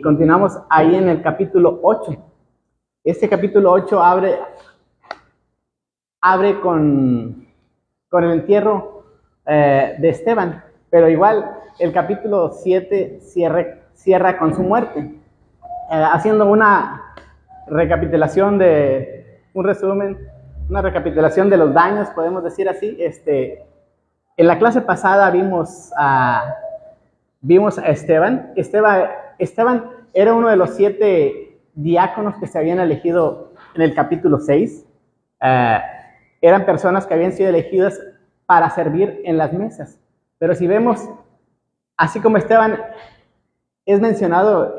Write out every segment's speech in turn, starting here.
continuamos ahí en el capítulo 8. Este capítulo 8 abre con el entierro de Esteban, pero igual el capítulo 7 cierra con su muerte, haciendo una recapitulación una recapitulación de los daños, podemos decir así. En la clase pasada vimos a Esteban. Esteban era uno de los 7 diáconos que se habían elegido en el capítulo 6. Eran personas que habían sido elegidas para servir en las mesas. Pero si vemos, así como Esteban es mencionado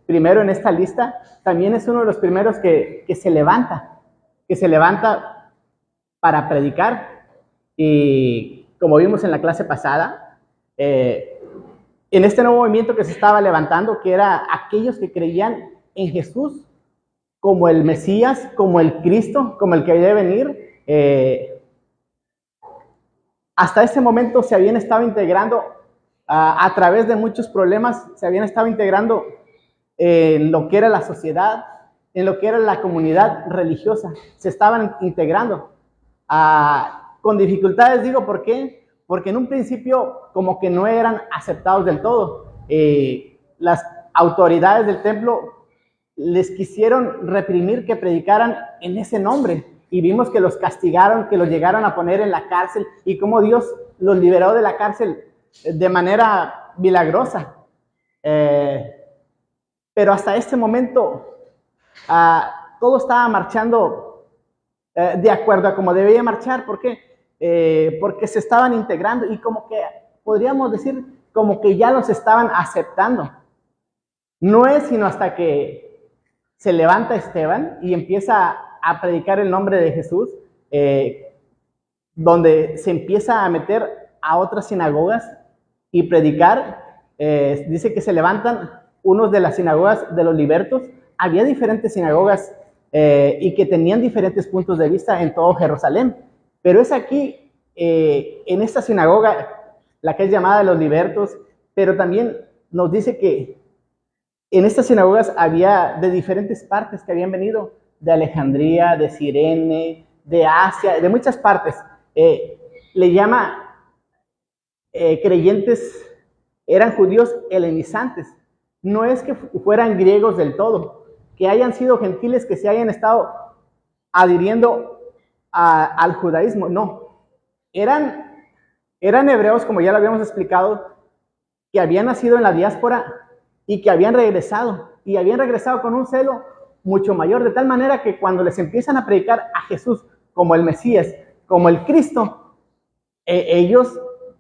primero en esta lista, también es uno de los primeros que se levanta para predicar. Y como vimos en la clase pasada, en este nuevo movimiento que se estaba levantando, que era aquellos que creían en Jesús como el Mesías, como el Cristo, como el que había de venir, hasta ese momento se habían estado integrando a través de muchos problemas, se habían estado integrando en lo que era la sociedad, en lo que era la comunidad religiosa, se estaban integrando con dificultades. Digo, ¿por qué? Porque en un principio como que no eran aceptados del todo. Las autoridades del templo les quisieron reprimir que predicaran en ese nombre, y vimos que los castigaron, que los llegaron a poner en la cárcel, y cómo Dios los liberó de la cárcel de manera milagrosa. Pero hasta este momento todo estaba marchando de acuerdo a como debía marchar. ¿Por qué? Porque se estaban integrando y como que, podríamos decir, como que ya los estaban aceptando. No es sino hasta que se levanta Esteban y empieza a predicar el nombre de Jesús, donde se empieza a meter a otras sinagogas y predicar. Dice que se levantan unos de las sinagogas de los libertos. Había diferentes sinagogas y que tenían diferentes puntos de vista en todo Jerusalén, pero es aquí, en esta sinagoga, la que es llamada de los libertos. Pero también nos dice que en estas sinagogas había de diferentes partes que habían venido, de Alejandría, de Cirene, de Asia, de muchas partes. Le llama creyentes, eran judíos helenizantes. No es que fueran griegos del todo, que hayan sido gentiles, que se hayan estado adhiriendo al judaísmo. No, eran hebreos, como ya lo habíamos explicado, que habían nacido en la diáspora y que habían regresado con un celo mucho mayor, de tal manera que cuando les empiezan a predicar a Jesús como el Mesías, como el Cristo, ellos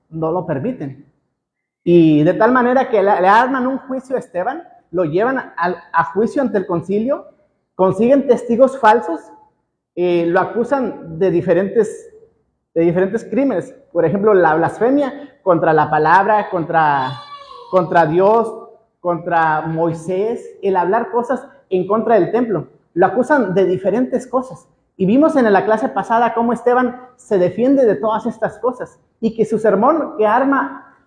no lo permiten. Y de tal manera que le arman un juicio a Esteban, lo llevan a juicio ante el concilio, consiguen testigos falsos, lo acusan de diferentes crímenes. Por ejemplo, la blasfemia contra la palabra, contra Dios, contra Moisés, el hablar cosas en contra del templo. Lo acusan de diferentes cosas. Y vimos en la clase pasada cómo Esteban se defiende de todas estas cosas, y que su sermón que arma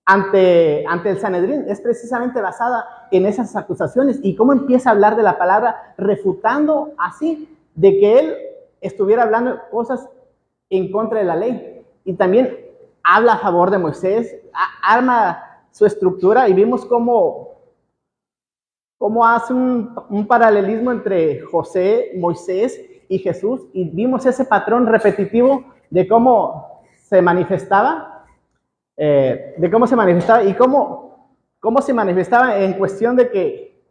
ante el Sanedrín es precisamente basada en esas acusaciones, y cómo empieza a hablar de la palabra, refutando así de que él estuviera hablando cosas en contra de la ley. Y también habla a favor de Moisés, arma su estructura, y vimos cómo hace un paralelismo entre Moisés y Jesús, y vimos ese patrón repetitivo de cómo se manifestaba, y cómo se manifestaba en cuestión de que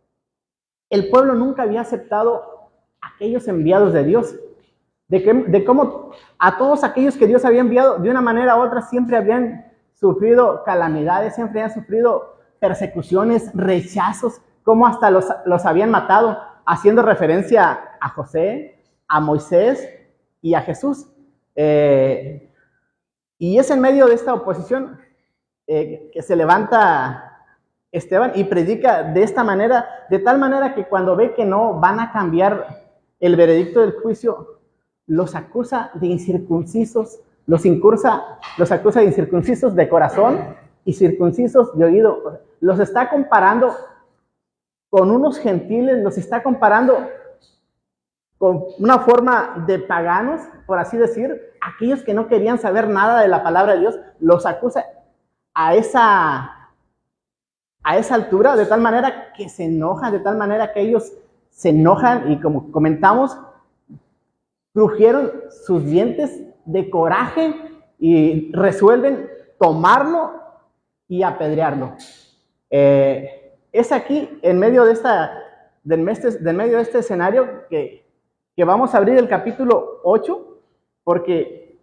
el pueblo nunca había aceptado a aquellos enviados de Dios, de cómo a todos aquellos que Dios había enviado de una manera u otra siempre habían sufrido calamidades, siempre habían sufrido persecuciones, rechazos, cómo hasta los habían matado, haciendo referencia a José, a Moisés y a Jesús. Y es en medio de esta oposición que se levanta Esteban y predica de esta manera, de tal manera que cuando ve que no van a cambiar el veredicto del juicio, los acusa de incircuncisos, los acusa de incircuncisos de corazón y circuncisos de oído. Los está comparando con unos gentiles, los está comparando con una forma de paganos, por así decir, aquellos que no querían saber nada de la palabra de Dios, los acusa a esa altura, de tal manera que se enojan, de tal manera que ellos se enojan y, como comentamos, crujieron sus dientes de coraje y resuelven tomarlo y apedrearlo. Es aquí, en medio de este escenario, que vamos a abrir el capítulo 8, porque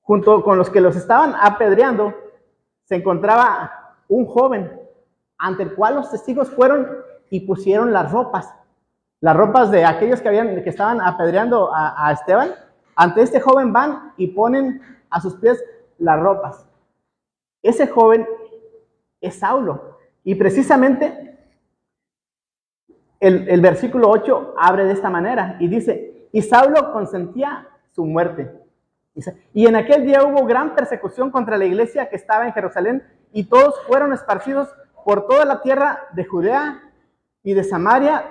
junto con los que los estaban apedreando se encontraba un joven ante el cual los testigos fueron y pusieron las ropas de aquellos que estaban apedreando a Esteban. Ante este joven van y ponen a sus pies las ropas. Ese joven es Saulo. Y precisamente el versículo 8 abre de esta manera y dice: y Saulo consentía su muerte. Y en aquel día hubo gran persecución contra la iglesia que estaba en Jerusalén, y todos fueron esparcidos por toda la tierra de Judea y de Samaria,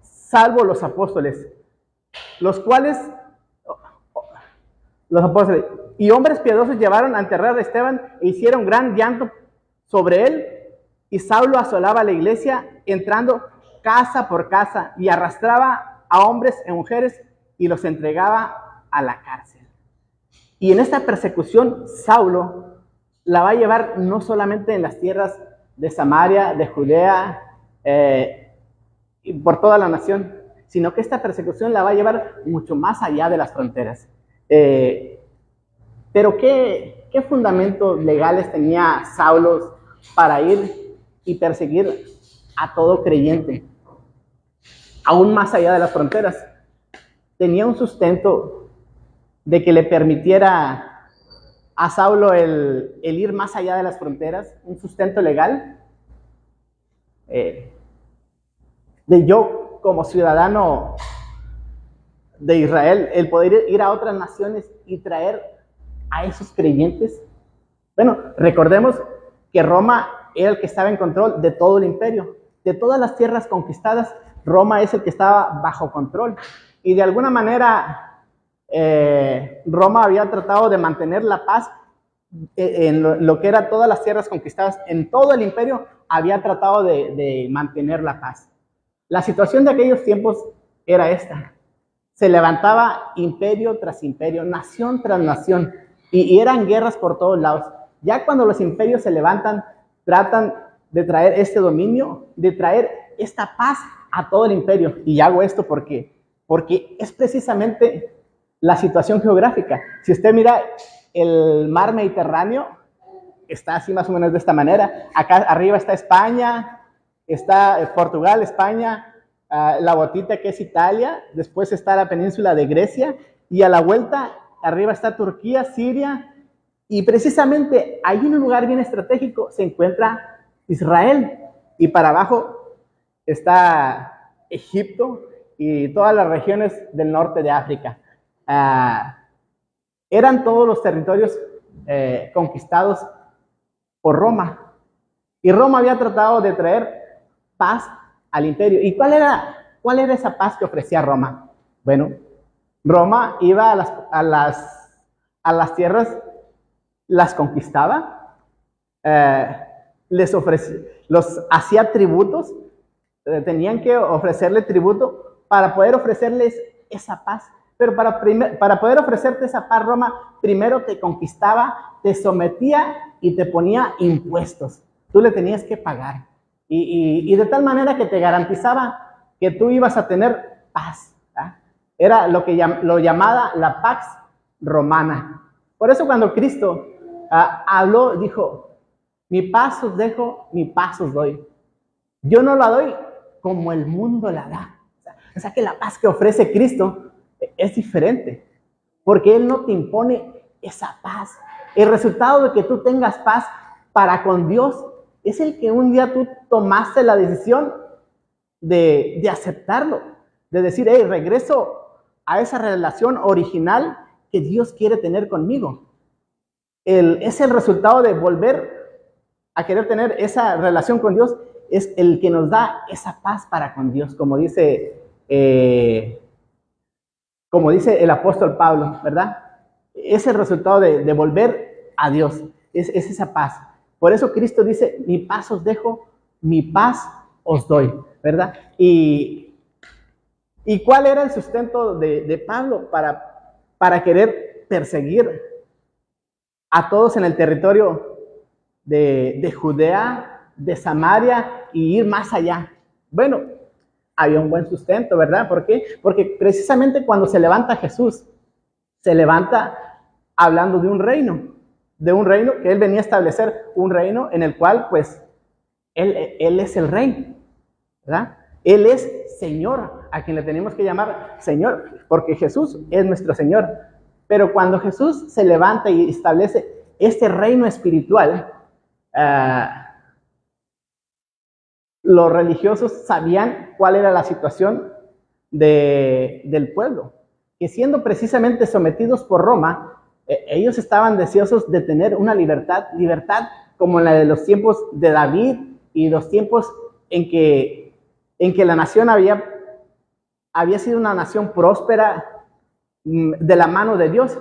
salvo los apóstoles, los apóstoles y hombres piadosos llevaron a enterrar a Esteban e hicieron gran llanto sobre él. Y Saulo asolaba la iglesia, entrando casa por casa, y arrastraba a hombres y mujeres y los entregaba a la cárcel. Y en esta persecución Saulo la va a llevar no solamente en las tierras de Samaria, de Judea, y por toda la nación, sino que esta persecución la va a llevar mucho más allá de las fronteras. Pero ¿qué fundamentos legales tenía Saulo para ir y perseguir a todo creyente, aún más allá de las fronteras? Tenía un sustento de que le permitiera a Saulo el ir más allá de las fronteras, un sustento legal. De yo, como ciudadano de Israel, el poder ir a otras naciones y traer a esos creyentes. Bueno, recordemos que Roma era el que estaba en control de todo el imperio, de todas las tierras conquistadas. Roma es el que estaba bajo control, y de alguna manera Roma había tratado de mantener la paz en lo que era todas las tierras conquistadas. En todo el imperio había tratado de mantener la paz. La situación de aquellos tiempos era esta: se levantaba imperio tras imperio, nación tras nación, y eran guerras por todos lados. Ya cuando los imperios se levantan, tratan de traer este dominio, de traer esta paz a todo el imperio. Y hago esto porque es precisamente la situación geográfica. Si usted mira el mar Mediterráneo, está así más o menos de esta manera. Acá arriba está España, está Portugal, España, la botita que es Italia, después está la península de Grecia, y a la vuelta arriba está Turquía, Siria, y precisamente ahí en un lugar bien estratégico se encuentra Israel, y para abajo está Egipto y todas las regiones del norte de África. Eran todos los territorios conquistados por Roma, y Roma había tratado de traer paz al imperio. ¿Y cuál era esa paz que ofrecía Roma? Bueno, Roma iba a las tierras, las conquistaba, los hacía tributos, tenían que ofrecerle tributo para poder ofrecerles esa paz. Pero para poder ofrecerte esa paz, Roma primero te conquistaba, te sometía y te ponía impuestos. Tú le tenías que pagar. Y de tal manera que te garantizaba que tú ibas a tener paz, ¿verdad? Era lo llamada la Pax Romana. Por eso cuando Cristo habló, dijo: mi paz os dejo, mi paz os doy. Yo no la doy como el mundo la da. O sea que la paz que ofrece Cristo es diferente, porque Él no te impone esa paz. El resultado de que tú tengas paz para con Dios es el que un día tú tomaste la decisión de aceptarlo, de decir: hey, regreso a esa relación original que Dios quiere tener conmigo. Es el resultado de volver a querer tener esa relación con Dios, es el que nos da esa paz para con Dios, como dice el apóstol Pablo, ¿verdad? Es el resultado de volver a Dios, es esa paz. Por eso Cristo dice, mi paz os dejo, mi paz os doy, ¿verdad? ¿Y cuál era el sustento de Pablo para querer perseguir a todos en el territorio de Judea, de Samaria y ir más allá? Bueno, había un buen sustento, ¿verdad? ¿Por qué? Porque precisamente cuando se levanta Jesús, se levanta hablando de un reino que él venía a establecer, un reino en el cual, pues, él es el rey, ¿verdad? Él es Señor, a quien le tenemos que llamar Señor, porque Jesús es nuestro Señor. Pero cuando Jesús se levanta y establece este reino espiritual, los religiosos sabían cuál era la situación del pueblo, que siendo precisamente sometidos por Roma, ellos estaban deseosos de tener una libertad como la de los tiempos de David y los tiempos en que la nación había sido una nación próspera de la mano de Dios.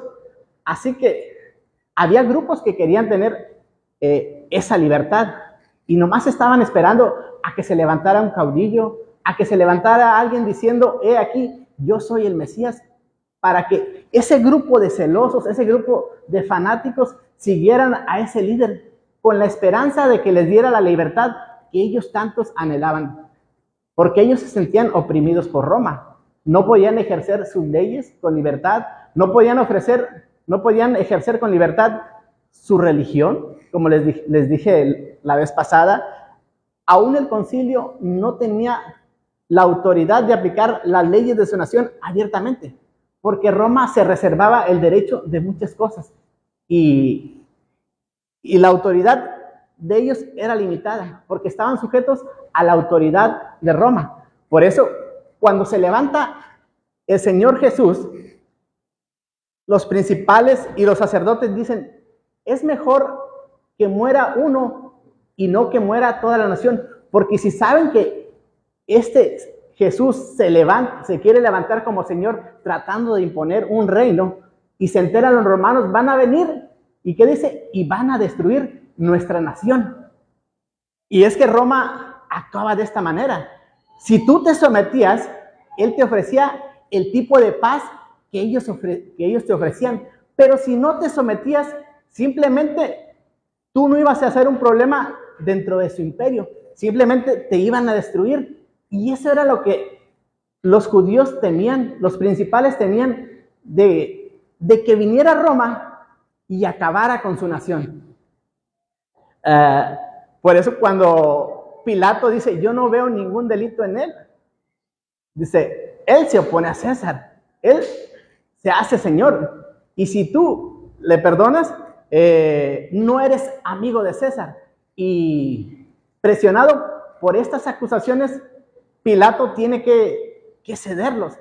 Así que había grupos que querían tener esa libertad y nomás estaban esperando a que se levantara un caudillo, a que se levantara alguien diciendo, aquí, yo soy el Mesías, para que ese grupo de celosos, ese grupo de fanáticos siguieran a ese líder con la esperanza de que les diera la libertad que ellos tantos anhelaban, porque ellos se sentían oprimidos por Roma. No podían ejercer sus leyes con libertad, no podían ejercer con libertad su religión, como les dije la vez pasada. Aún el concilio no tenía la autoridad de aplicar las leyes de su nación abiertamente, porque Roma se reservaba el derecho de muchas cosas y la autoridad de ellos era limitada, porque estaban sujetos a la autoridad de Roma. Por eso, cuando se levanta el Señor Jesús, los principales y los sacerdotes dicen, es mejor que muera uno y no que muera toda la nación, porque si saben que este Jesús se quiere levantar como Señor tratando de imponer un reino y se enteran los romanos, van a venir, ¿y qué dice? Y van a destruir nuestra nación. Y es que Roma actuaba de esta manera. Si tú te sometías, él te ofrecía el tipo de paz que ellos te ofrecían, pero si no te sometías, simplemente tú no ibas a hacer un problema dentro de su imperio, simplemente te iban a destruir. Y eso era lo que los judíos temían, los principales temían, de que viniera Roma y acabara con su nación. Por eso cuando Pilato dice, yo no veo ningún delito en él, dice, él se opone a César, él se hace Señor, y si tú le perdonas, no eres amigo de César. Y presionado por estas acusaciones, Pilato tiene que cederlos.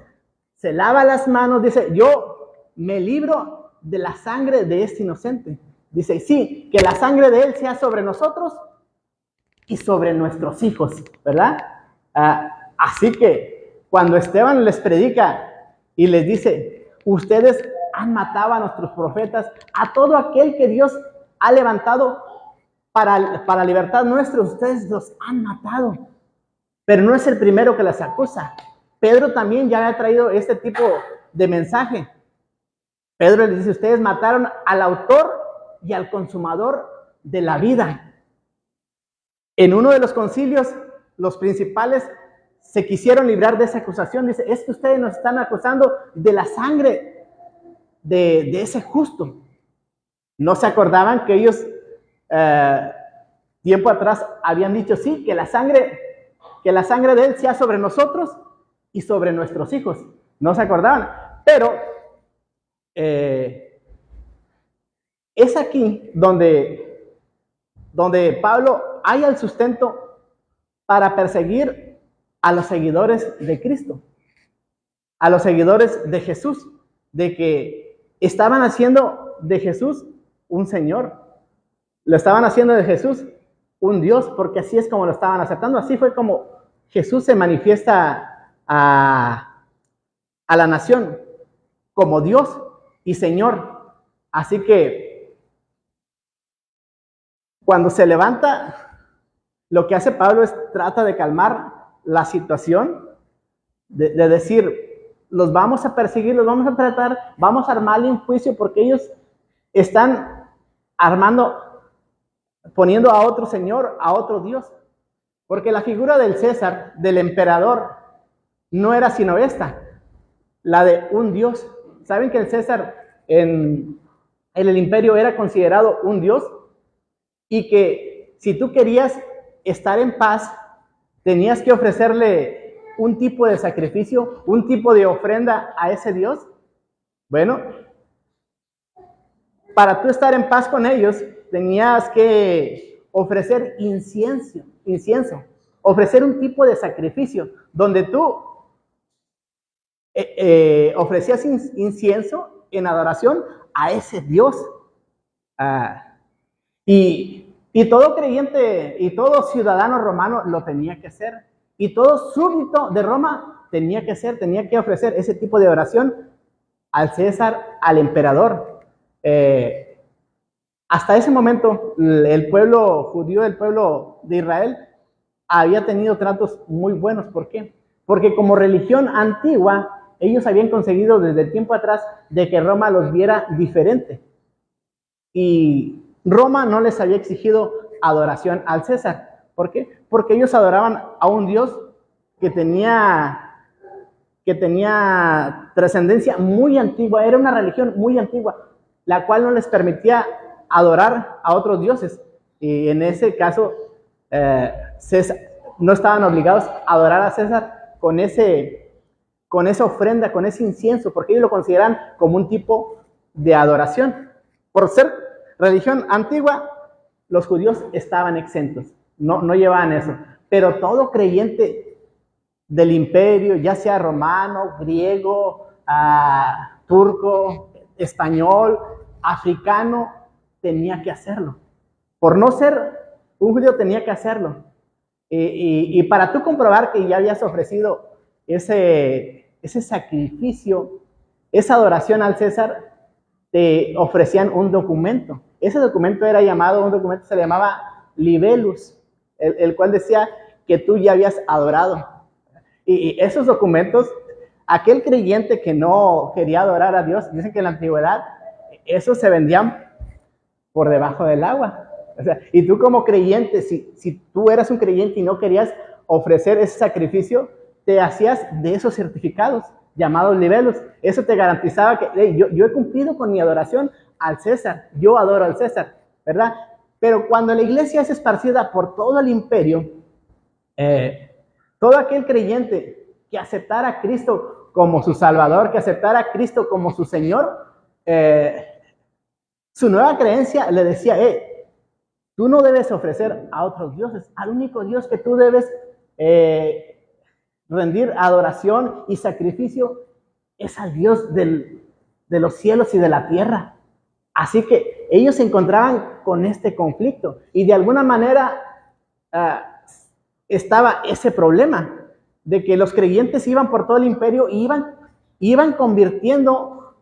Se lava las manos, dice, yo me libro de la sangre de este inocente. Dice, sí, que la sangre de él sea sobre nosotros y sobre nuestros hijos, ¿verdad? Así que cuando Esteban les predica y les dice, ustedes han matado a nuestros profetas, a todo aquel que Dios ha levantado para libertad nuestra, ustedes los han matado. Pero no es el primero que les acusa. Pedro también ya ha traído este tipo de mensaje. Pedro les dice, ustedes mataron al autor y al consumador de la vida. En uno de los concilios, los principales se quisieron librar de esa acusación. Dice, es que ustedes nos están acusando de la sangre de ese justo. No se acordaban que ellos tiempo atrás habían dicho, sí, que la sangre de él sea sobre nosotros y sobre nuestros hijos. No se acordaban, pero es aquí donde Pablo halla el sustento para perseguir a los seguidores de Cristo, a los seguidores de Jesús, de que estaban haciendo de Jesús un Señor, lo estaban haciendo de Jesús un Dios, porque así es como lo estaban aceptando. Así fue como Jesús se manifiesta a la nación como Dios y Señor. Así que cuando se levanta, lo que hace Pablo es trata de calmar la situación, de decir, los vamos a perseguir, los vamos a tratar, vamos a armarle un juicio porque ellos están poniendo a otro Señor, a otro Dios. Porque la figura del César, del emperador, no era sino esta, la de un Dios. ¿Saben que el César en el imperio era considerado un Dios? Y que si tú querías estar en paz, tenías que ofrecerle un tipo de sacrificio, un tipo de ofrenda a ese Dios. Bueno, para tú estar en paz con ellos, tenías que ofrecer incienso, ofrecer un tipo de sacrificio donde tú ofrecías incienso en adoración a ese Dios. Y todo creyente y todo ciudadano romano lo tenía que hacer. Y todo súbdito de Roma tenía que ofrecer ese tipo de oración al César, al emperador. Hasta ese momento, el pueblo judío, el pueblo de Israel, había tenido tratos muy buenos. ¿Por qué? Porque como religión antigua, ellos habían conseguido desde el tiempo atrás de que Roma los viera diferente. Y Roma no les había exigido adoración al César. ¿Por qué? Porque ellos adoraban a un Dios que tenía trascendencia muy antigua, era una religión muy antigua, la cual no les permitía adorar a otros dioses. Y en ese caso, César, no estaban obligados a adorar a César con esa ofrenda, con ese incienso, porque ellos lo consideran como un tipo de adoración. Por ser religión antigua, los judíos estaban exentos, no llevaban eso. Pero todo creyente del imperio, ya sea romano, griego, turco, español, africano, tenía que hacerlo. Por no ser un judío tenía que hacerlo. Y para tú comprobar que ya habías ofrecido ese sacrificio, esa adoración al César, te ofrecían un documento. Ese documento se le llamaba libellus, el cual decía que tú ya habías adorado. Y esos documentos, aquel creyente que no quería adorar a Dios, dicen que en la antigüedad, esos se vendían por debajo del agua. O sea, y tú como creyente, si tú eras un creyente y no querías ofrecer ese sacrificio, te hacías de esos certificados llamados libellus. Eso te garantizaba que hey, yo he cumplido con mi adoración al César, yo adoro al César, ¿verdad? Pero cuando la iglesia es esparcida por todo el imperio, todo aquel creyente que aceptara a Cristo como su Salvador, que aceptara a Cristo como su Señor, su nueva creencia le decía, tú no debes ofrecer a otros dioses, al único Dios que tú debes rendir adoración y sacrificio es al Dios de los cielos y de la tierra. Así que ellos se encontraban con este conflicto y de alguna manera estaba ese problema de que los creyentes iban por todo el imperio y iban convirtiendo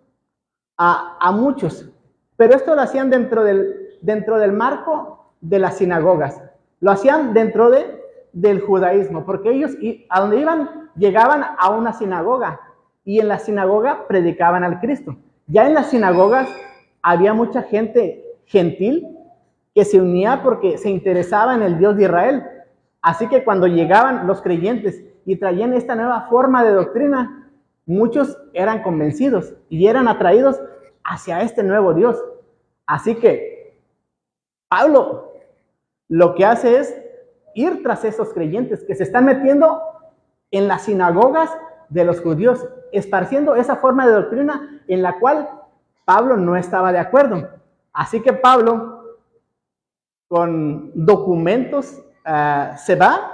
a muchos. Pero esto lo hacían dentro del marco de las sinagogas. Lo hacían dentro del judaísmo, porque ellos a donde iban, llegaban a una sinagoga y en la sinagoga predicaban al Cristo. Ya en las sinagogas había mucha gente gentil que se unía porque se interesaba en el Dios de Israel. Así que cuando llegaban los creyentes y traían esta nueva forma de doctrina, muchos eran convencidos y eran atraídos hacia este nuevo Dios. Así que Pablo lo que hace es ir tras esos creyentes que se están metiendo en las sinagogas de los judíos, esparciendo esa forma de doctrina en la cual Pablo no estaba de acuerdo. Así que Pablo, con documentos, se va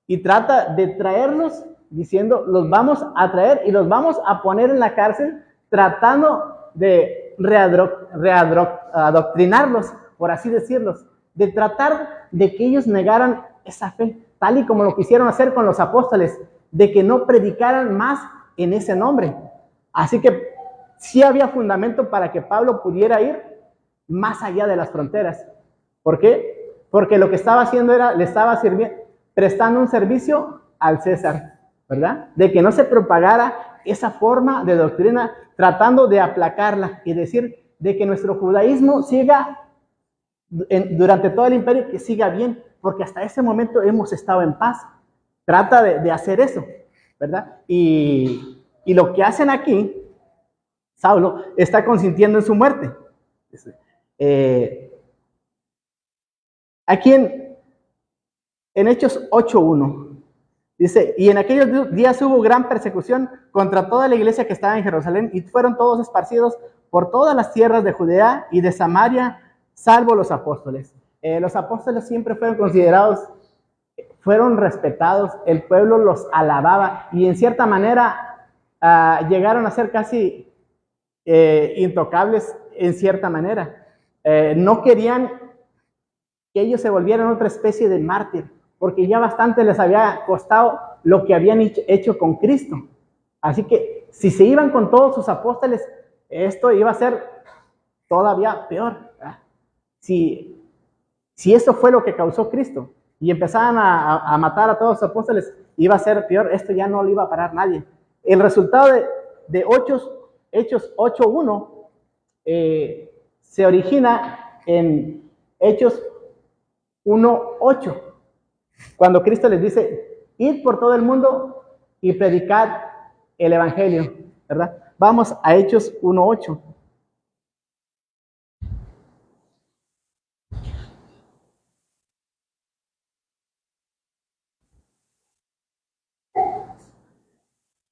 y trata de traerlos, diciendo, los vamos a traer y los vamos a poner en la cárcel, tratando de readoctrinarlos, por así decirlos, de tratar de que ellos negaran esa fe, tal y como lo quisieron hacer con los apóstoles, de que no predicaran más en ese nombre. Así que sí había fundamento para que Pablo pudiera ir más allá de las fronteras. ¿Por qué? Porque lo que estaba haciendo era, le estaba prestando un servicio al César, ¿verdad? De que no se propagara esa forma de doctrina, tratando de aplacarla y decir de que nuestro judaísmo siga durante todo el imperio, que siga bien, porque hasta ese momento hemos estado en paz. Trata de hacer eso, ¿verdad? Y lo que hacen aquí, Saulo está consintiendo en su muerte. Aquí en Hechos 8:1 dice, y en aquellos días hubo gran persecución contra toda la iglesia que estaba en Jerusalén, y fueron todos esparcidos por todas las tierras de Judea y de Samaria, salvo los apóstoles. Los apóstoles siempre fueron considerados, fueron respetados, el pueblo los alababa, y en cierta manera llegaron a ser casi intocables en cierta manera. No querían que ellos se volvieran otra especie de mártir, porque ya bastante les había costado lo que habían hecho con Cristo. Así que si se iban con todos sus apóstoles, esto iba a ser todavía peor. Si eso fue lo que causó Cristo y empezaban a matar a todos los apóstoles, iba a ser peor. Esto ya no lo iba a parar nadie. El resultado de Hechos 8:1 se origina en Hechos 1:8, cuando Cristo les dice, id por todo el mundo y predicad el evangelio, ¿verdad? Vamos a Hechos 1:8.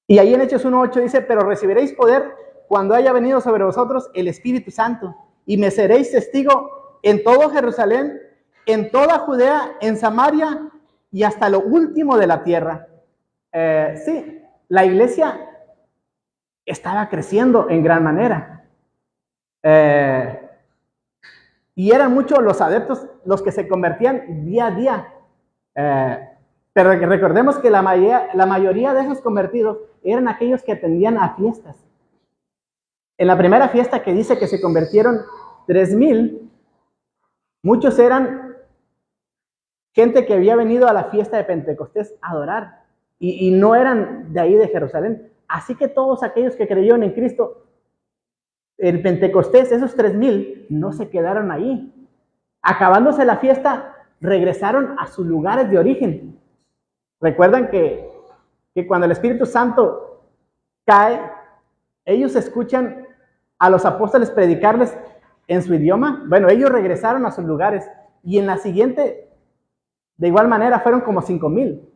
Y ahí en Hechos 1:8 dice, pero recibiréis poder cuando haya venido sobre vosotros el Espíritu Santo, y me seréis testigo en todo Jerusalén, en toda Judea, en Samaria y hasta lo último de la tierra. Sí, la iglesia estaba creciendo en gran manera. Y eran muchos los adeptos los que se convertían día a día. Pero recordemos que la mayoría de esos convertidos eran aquellos que atendían a fiestas. En la primera fiesta que dice que se convirtieron 3,000, muchos eran gente que había venido a la fiesta de Pentecostés a adorar y no eran de ahí de Jerusalén. Así que todos aquellos que creyeron en Cristo, en Pentecostés, esos 3,000 no se quedaron ahí. Acabándose la fiesta, regresaron a sus lugares de origen. Recuerdan que cuando el Espíritu Santo cae, ellos escuchan a los apóstoles predicarles en su idioma. Bueno, ellos regresaron a sus lugares y en la siguiente, de igual manera, fueron como 5,000,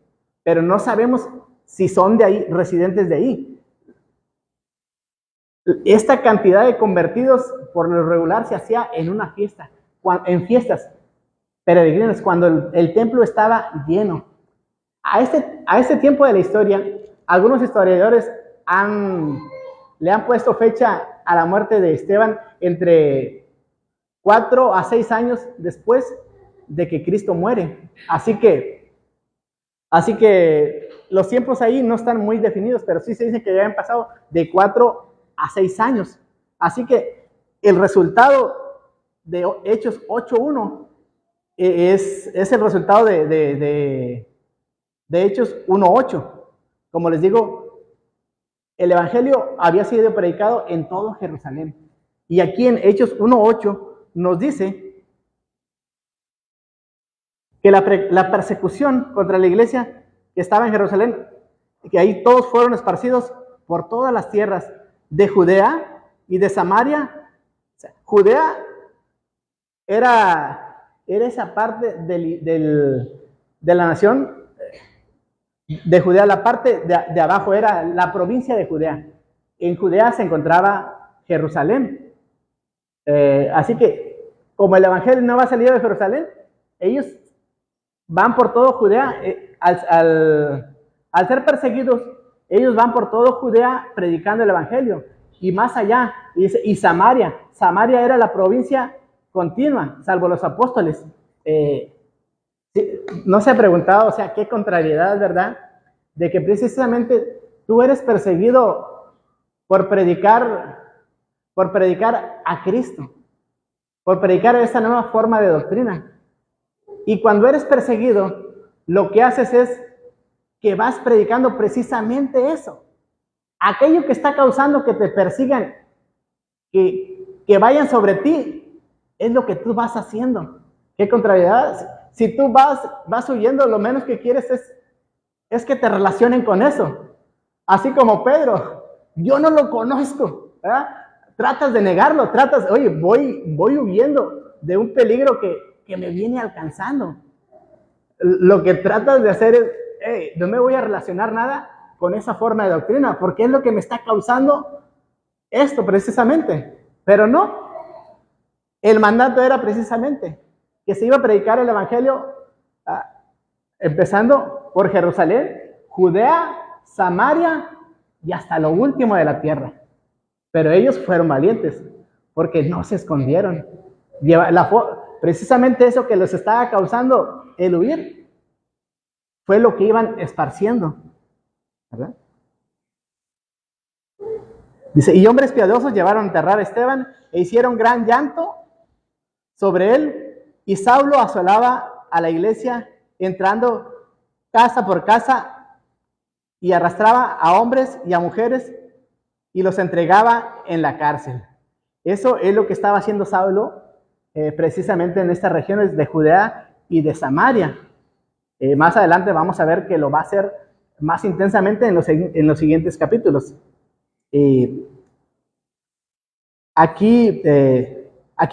pero no sabemos si son de ahí, residentes de ahí. Esta cantidad de convertidos por lo regular se hacía en una fiesta, en fiestas peregrinas, cuando el templo estaba lleno. A este tiempo de la historia, algunos historiadores le han puesto fecha a la muerte de Esteban entre 4 a 6 años después de que Cristo muere. Así que los tiempos ahí no están muy definidos, pero sí se dice que ya han pasado de 4 a 6 años. Así que el resultado de Hechos 8:1 es el resultado de Hechos 1:8. Como les digo, el evangelio había sido predicado en todo Jerusalén. Y aquí en Hechos 1:8 nos dice que la persecución contra la iglesia que estaba en Jerusalén, que ahí todos fueron esparcidos por todas las tierras de Judea y de Samaria. O sea, Judea era esa parte de la nación de Judea. La parte de abajo era la provincia de Judea. En Judea se encontraba Jerusalén. Así que, como el evangelio no va salido de Jerusalén, ellos van por todo Judea. Al ser perseguidos, ellos van por todo Judea predicando el evangelio. Y más allá, y Samaria era la provincia continua, salvo los apóstoles. Sí, no se ha preguntado, o sea, qué contrariedad, ¿verdad? De que precisamente tú eres perseguido por predicar a Cristo, por predicar esta nueva forma de doctrina. Y cuando eres perseguido, lo que haces es que vas predicando precisamente eso. Aquello que está causando que te persigan, que vayan sobre ti, es lo que tú vas haciendo. ¿Qué contrariedad? Si tú vas huyendo, lo menos que quieres es que te relacionen con eso. Así como Pedro, yo no lo conozco, ¿verdad? Tratas de negarlo, oye, voy huyendo de un peligro que me viene alcanzando. Lo que tratas de hacer es, hey, no me voy a relacionar nada con esa forma de doctrina, porque es lo que me está causando esto precisamente. Pero no, el mandato era precisamente que se iba a predicar el evangelio empezando por Jerusalén, Judea, Samaria y hasta lo último de la tierra. Pero ellos fueron valientes porque no se escondieron. Precisamente eso que les estaba causando el huir fue lo que iban esparciendo, ¿verdad? Dice, y hombres piadosos llevaron a enterrar a Esteban e hicieron gran llanto sobre él, y Saulo asolaba a la iglesia entrando casa por casa y arrastraba a hombres y a mujeres y los entregaba en la cárcel. Eso es lo que estaba haciendo Saulo precisamente en estas regiones de Judea y de Samaria. Más adelante vamos a ver que lo va a hacer más intensamente en los siguientes capítulos. Aquí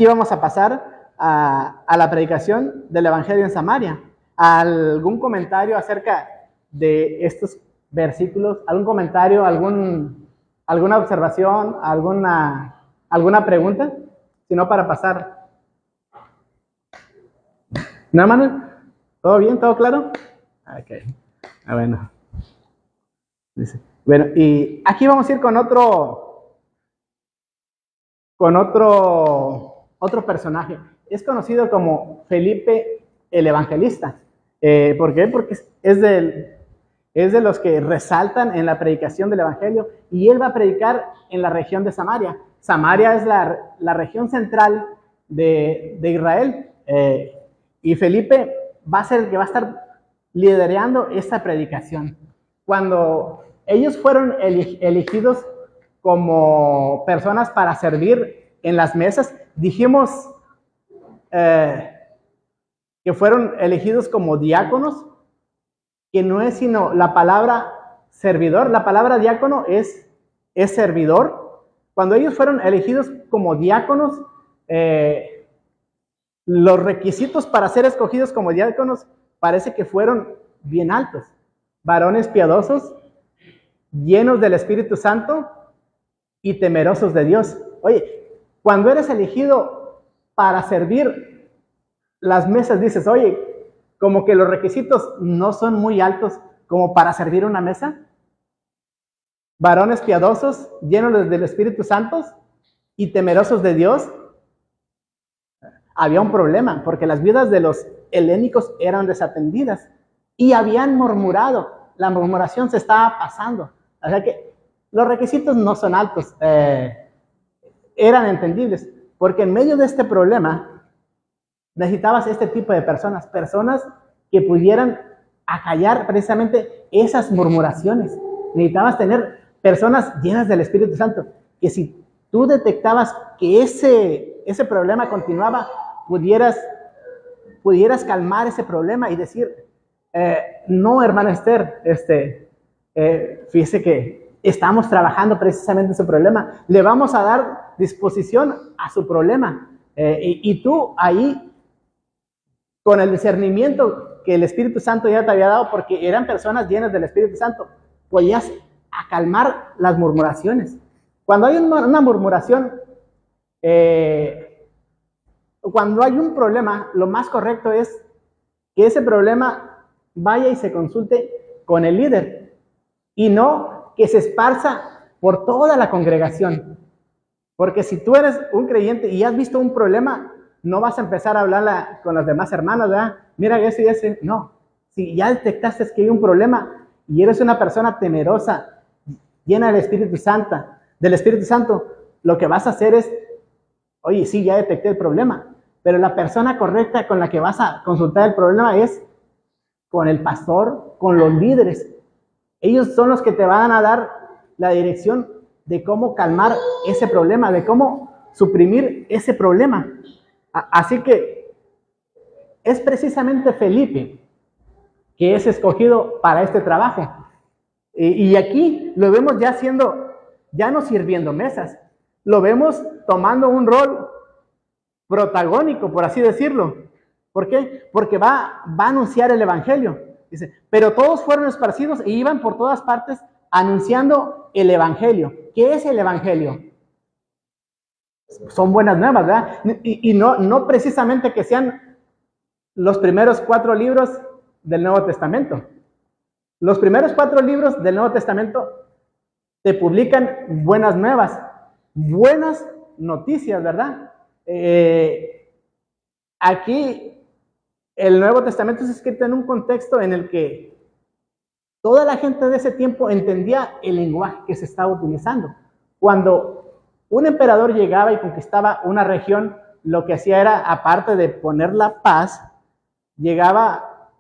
vamos a pasar a la predicación del Evangelio en Samaria. ¿Algún comentario acerca de estos versículos? ¿Algún comentario? ¿Alguna observación? ¿Alguna pregunta? Si no, para pasar. ¿No, Manuel? ¿Todo bien? ¿Todo claro? Ok. Bueno. Dice. Bueno, y aquí vamos a ir con otro personaje. Es conocido como Felipe el Evangelista. ¿Por qué? Porque es de los que resaltan en la predicación del Evangelio, y él va a predicar en la región de Samaria. Samaria es la región central de Israel, y Felipe va a ser el que va a estar liderando esta predicación. Cuando ellos fueron elegidos como personas para servir en las mesas, dijimos que fueron elegidos como diáconos, que no es sino la palabra servidor. La palabra diácono es servidor. Cuando ellos fueron elegidos como diáconos, los requisitos para ser escogidos como diáconos parece que fueron bien altos. Varones piadosos, llenos del Espíritu Santo y temerosos de Dios. Oye, cuando eres elegido para servir las mesas, dices, oye, como que los requisitos no son muy altos como para servir una mesa. Varones piadosos, llenos del Espíritu Santo y temerosos de Dios. Había un problema, porque las vidas de los helénicos eran desatendidas y habían murmurado. La murmuración se estaba pasando. O sea que los requisitos no son altos, eran entendibles, porque en medio de este problema necesitabas este tipo de personas que pudieran acallar precisamente esas murmuraciones. Necesitabas tener personas llenas del Espíritu Santo, que si tú detectabas que ese problema continuaba, pudieras calmar ese problema y decir, no, hermana Esther, fíjese que estamos trabajando precisamente en su problema, le vamos a dar disposición a su problema, y tú ahí, con el discernimiento que el Espíritu Santo ya te había dado, porque eran personas llenas del Espíritu Santo, podías calmar las murmuraciones. Cuando hay una murmuración, cuando hay un problema, lo más correcto es que ese problema vaya y se consulte con el líder, y no que se esparza por toda la congregación. Porque si tú eres un creyente y has visto un problema, no vas a empezar a hablar con las demás hermanas, ¿verdad? Mira ese y ese. No, si ya detectaste que hay un problema y eres una persona temerosa, llena del Espíritu Santo, lo que vas a hacer es, oye, sí, ya detecté el problema, pero la persona correcta con la que vas a consultar el problema es con el pastor, con los líderes. Ellos son los que te van a dar la dirección de cómo calmar ese problema, de cómo suprimir ese problema. Así que es precisamente Felipe que es escogido para este trabajo. Y aquí lo vemos ya ya no sirviendo mesas, lo vemos tomando un rol protagónico, por así decirlo. ¿Por qué? Porque va a anunciar el evangelio. Dice, pero todos fueron esparcidos e iban por todas partes anunciando el evangelio. ¿Qué es el evangelio? Son buenas nuevas, ¿verdad? Y no precisamente que sean los primeros 4 libros del Nuevo Testamento. Los primeros 4 libros del Nuevo Testamento te publican buenas nuevas, buenas noticias, ¿verdad? Aquí el Nuevo Testamento es escrito en un contexto en el que toda la gente de ese tiempo entendía el lenguaje que se estaba utilizando. Cuando un emperador llegaba y conquistaba una región, lo que hacía era, aparte de poner la paz, llegaba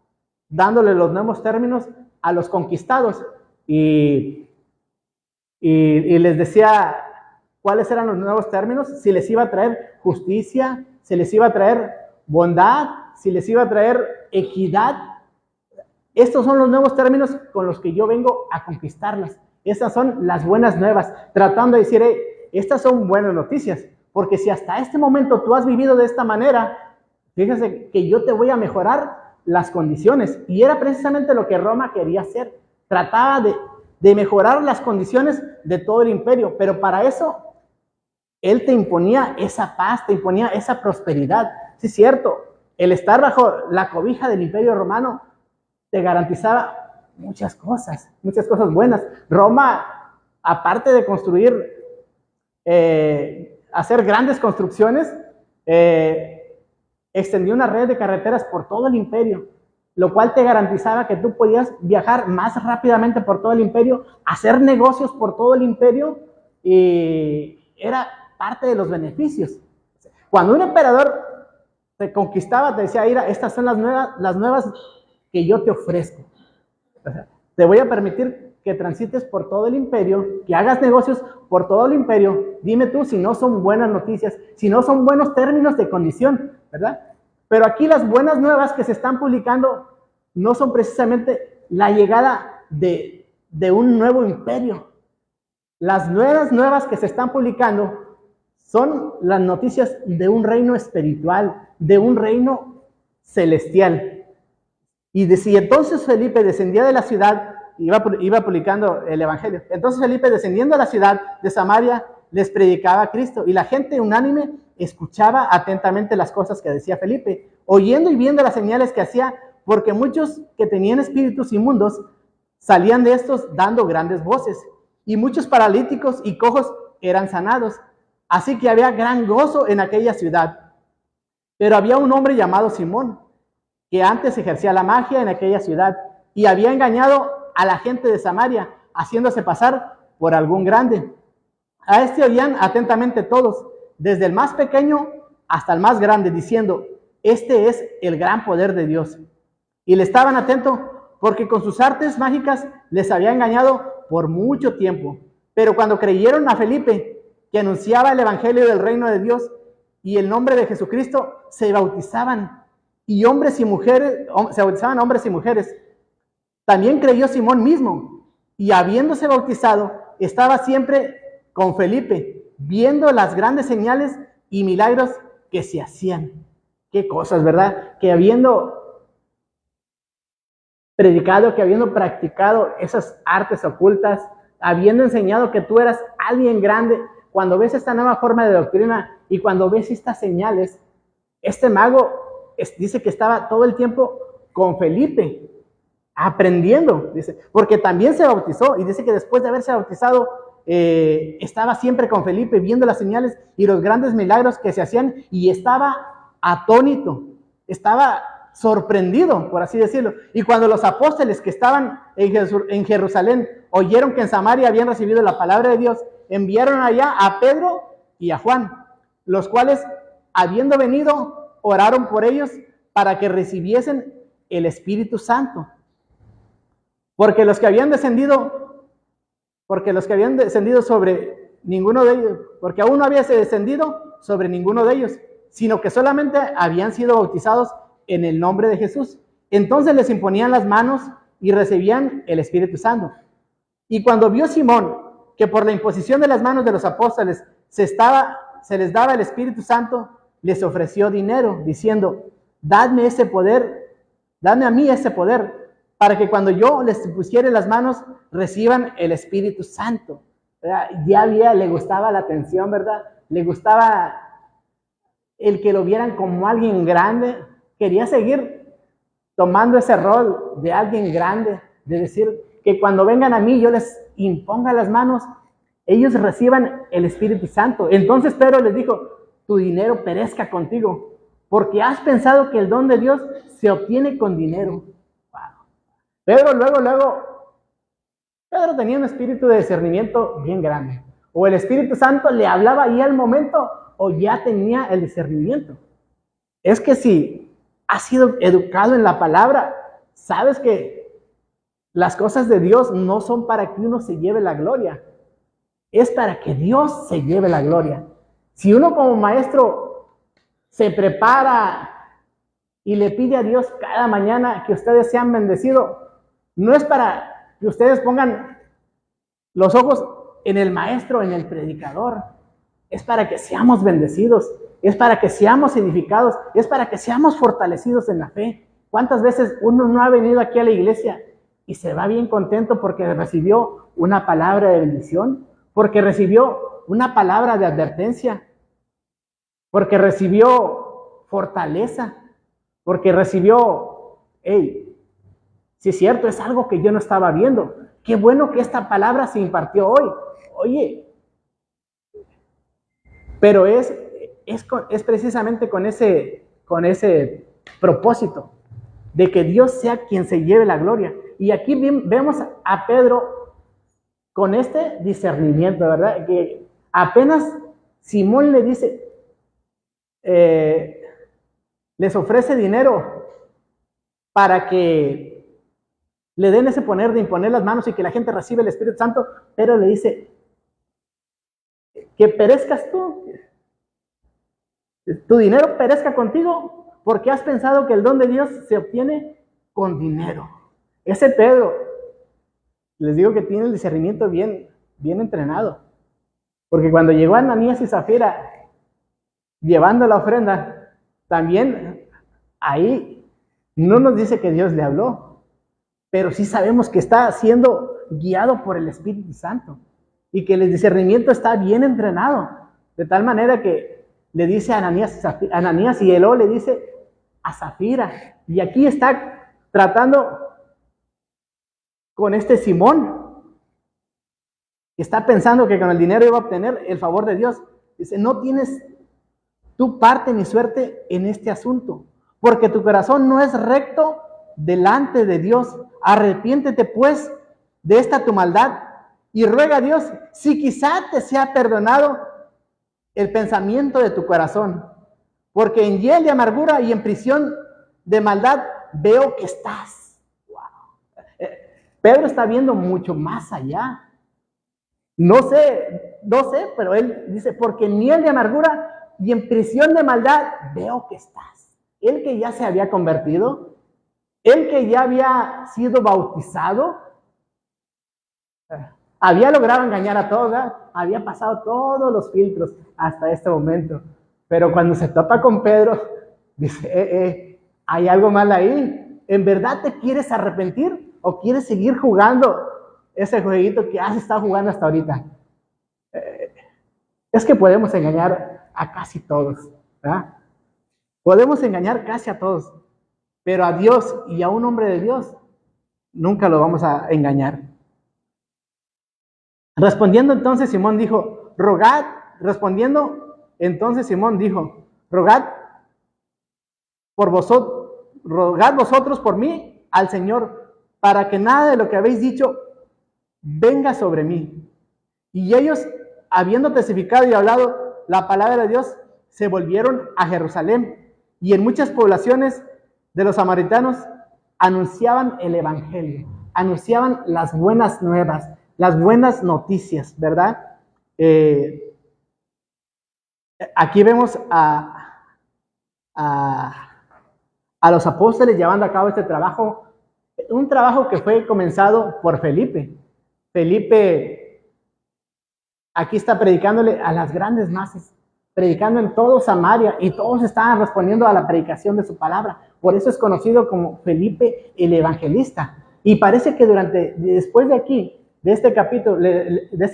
dándole los nuevos términos a los conquistados y les decía cuáles eran los nuevos términos, si les iba a traer justicia, si les iba a traer bondad, si les iba a traer equidad. Estos son los nuevos términos con los que yo vengo a conquistarlas. Estas son las buenas nuevas, tratando de decir, estas son buenas noticias, porque si hasta este momento tú has vivido de esta manera, fíjese que yo te voy a mejorar las condiciones. Y era precisamente lo que Roma quería hacer. Trataba de mejorar las condiciones de todo el imperio, pero para eso él te imponía esa paz, te imponía esa prosperidad. Sí, es cierto, el estar bajo la cobija del imperio romano te garantizaba muchas cosas buenas. Roma, aparte de construir, hacer grandes construcciones, extendió una red de carreteras por todo el imperio, lo cual te garantizaba que tú podías viajar más rápidamente por todo el imperio, hacer negocios por todo el imperio, y era parte de los beneficios. Cuando un emperador te conquistaba, te decía, mira, estas son las nuevas que yo te ofrezco. O sea, te voy a permitir que transites por todo el imperio, que hagas negocios por todo el imperio. Dime tú si no son buenas noticias, si no son buenos términos de condición, ¿verdad? Pero aquí las buenas nuevas que se están publicando no son precisamente la llegada de un nuevo imperio. Las nuevas que se están publicando son las noticias de un reino espiritual, de un reino celestial. Y si entonces Felipe descendía de la ciudad, iba publicando el evangelio. Entonces Felipe, descendiendo a la ciudad de Samaria, les predicaba a Cristo, y la gente unánime escuchaba atentamente las cosas que decía Felipe, oyendo y viendo las señales que hacía, porque muchos que tenían espíritus inmundos salían de estos dando grandes voces, y muchos paralíticos y cojos eran sanados. Así que había gran gozo en aquella ciudad. Pero había un hombre llamado Simón, que antes ejercía la magia en aquella ciudad, y había engañado a la gente de Samaria, haciéndose pasar por algún grande. A este oían atentamente todos, desde el más pequeño hasta el más grande, diciendo, este es el gran poder de Dios. Y le estaban atentos porque con sus artes mágicas les había engañado por mucho tiempo. Pero cuando creyeron a Felipe, que anunciaba el evangelio del reino de Dios y el nombre de Jesucristo, se bautizaban hombres y mujeres. También creyó Simón mismo, y habiéndose bautizado, estaba siempre con Felipe, viendo las grandes señales y milagros que se hacían. Qué cosas, ¿verdad? Que habiendo predicado, que habiendo practicado esas artes ocultas, habiendo enseñado que tú eras alguien grande, cuando ves esta nueva forma de doctrina y cuando ves estas señales, este mago dice que estaba todo el tiempo con Felipe, aprendiendo, dice, porque también se bautizó, y dice que después de haberse bautizado, estaba siempre con Felipe, viendo las señales y los grandes milagros que se hacían, y estaba atónito, estaba sorprendido, por así decirlo. Y cuando los apóstoles que estaban en Jerusalén oyeron que en Samaria habían recibido la palabra de Dios, enviaron allá a Pedro y a Juan, los cuales, habiendo venido, oraron por ellos para que recibiesen el Espíritu Santo. Porque los que habían descendido sobre ninguno de ellos, porque aún no había descendido sobre ninguno de ellos, sino que solamente habían sido bautizados en el nombre de Jesús. Entonces les imponían las manos y recibían el Espíritu Santo. Y cuando vio Simón que por la imposición de las manos de los apóstoles se les daba el Espíritu Santo, les ofreció dinero, diciendo: dadme ese poder, dadme a mí ese poder, para que cuando yo les pusiere las manos, reciban el Espíritu Santo. ¿Verdad? Le gustaba la atención, ¿verdad? Le gustaba el que lo vieran como alguien grande. Quería seguir tomando ese rol de alguien grande, de decir que cuando vengan a mí yo les imponga las manos, ellos reciban el Espíritu Santo. Entonces Pedro les dijo: tu dinero perezca contigo, porque has pensado que el don de Dios se obtiene con dinero. Wow. Pedro tenía un espíritu de discernimiento bien grande. O el Espíritu Santo le hablaba ahí al momento, o ya tenía el discernimiento. Es que si has sido educado en la palabra, sabes que las cosas de Dios no son para que uno se lleve la gloria, es para que Dios se lleve la gloria. Si uno como maestro se prepara y le pide a Dios cada mañana que ustedes sean bendecidos, no es para que ustedes pongan los ojos en el maestro, en el predicador, es para que seamos bendecidos, es para que seamos edificados, es para que seamos fortalecidos en la fe. ¿Cuántas veces uno no ha venido aquí a la iglesia y se va bien contento porque recibió una palabra de bendición, porque recibió una palabra de advertencia, porque recibió fortaleza, porque recibió, hey, si es cierto, es algo que yo no estaba viendo, qué bueno que esta palabra se impartió hoy. Oye, pero es precisamente con ese propósito de que Dios sea quien se lleve la gloria. Y aquí vemos a Pedro con este discernimiento, ¿verdad? Que apenas Simón le dice, les ofrece dinero para que le den ese poder de imponer las manos y que la gente reciba el Espíritu Santo, pero le dice: que perezcas tú, tu dinero perezca contigo, porque has pensado que el don de Dios se obtiene con dinero. Ese Pedro, les digo que tiene el discernimiento bien entrenado, porque cuando llegó Ananías y Zafira llevando la ofrenda, también ahí no nos dice que Dios le habló, pero sí sabemos que está siendo guiado por el Espíritu Santo y que el discernimiento está bien entrenado, de tal manera que le dice a Ananías y Eló le dice a Zafira, y aquí está tratando con este Simón, que está pensando que con el dinero iba a obtener el favor de Dios. Dice: no tienes tu parte ni suerte en este asunto, porque tu corazón no es recto delante de Dios. Arrepiéntete pues de esta tu maldad y ruega a Dios si quizá te sea perdonado el pensamiento de tu corazón, porque en hiel de amargura y en prisión de maldad veo que estás. Wow. Pedro está viendo mucho más allá. No sé, pero él dice: porque en hiel de amargura y en prisión de maldad veo que estás. Él que ya se había convertido, él que ya había sido bautizado, había logrado engañar a todos, ¿verdad? Había pasado todos los filtros hasta este momento. Pero cuando se topa con Pedro, dice: hay algo mal ahí. ¿En verdad te quieres arrepentir o quieres seguir jugando ese jueguito que has estado jugando hasta ahorita? Es que podemos engañar a casi todos, ¿verdad? Podemos engañar casi a todos, pero a Dios y a un hombre de Dios nunca lo vamos a engañar. Respondiendo entonces Simón dijo: rogad rogad vosotros por mí al Señor, para que nada de lo que habéis dicho venga sobre mí. Y ellos, habiendo testificado y hablado la palabra de Dios, se volvieron a Jerusalén, y en muchas poblaciones de los samaritanos anunciaban el evangelio, anunciaban las buenas nuevas, las buenas noticias, ¿verdad? Aquí vemos a los apóstoles llevando a cabo este trabajo, un trabajo que fue comenzado por Felipe. Felipe aquí está predicándole a las grandes masas, predicando en todo Samaria, y todos estaban respondiendo a la predicación de su palabra. Por eso es conocido como Felipe el Evangelista. Y parece que después de aquí, de este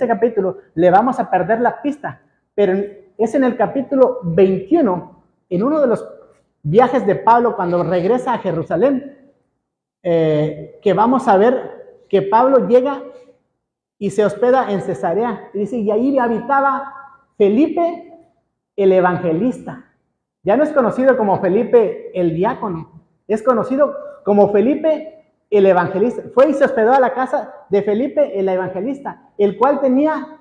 capítulo, le vamos a perder la pista, pero es en el capítulo 21, en uno de los viajes de Pablo cuando regresa a Jerusalén, que vamos a ver que Pablo llega y se hospeda en Cesarea. Y dice, y ahí habitaba Felipe el Evangelista. Ya no es conocido como Felipe el diácono, es conocido como Felipe el Evangelista. Fue y se hospedó a la casa de Felipe el Evangelista, el cual tenía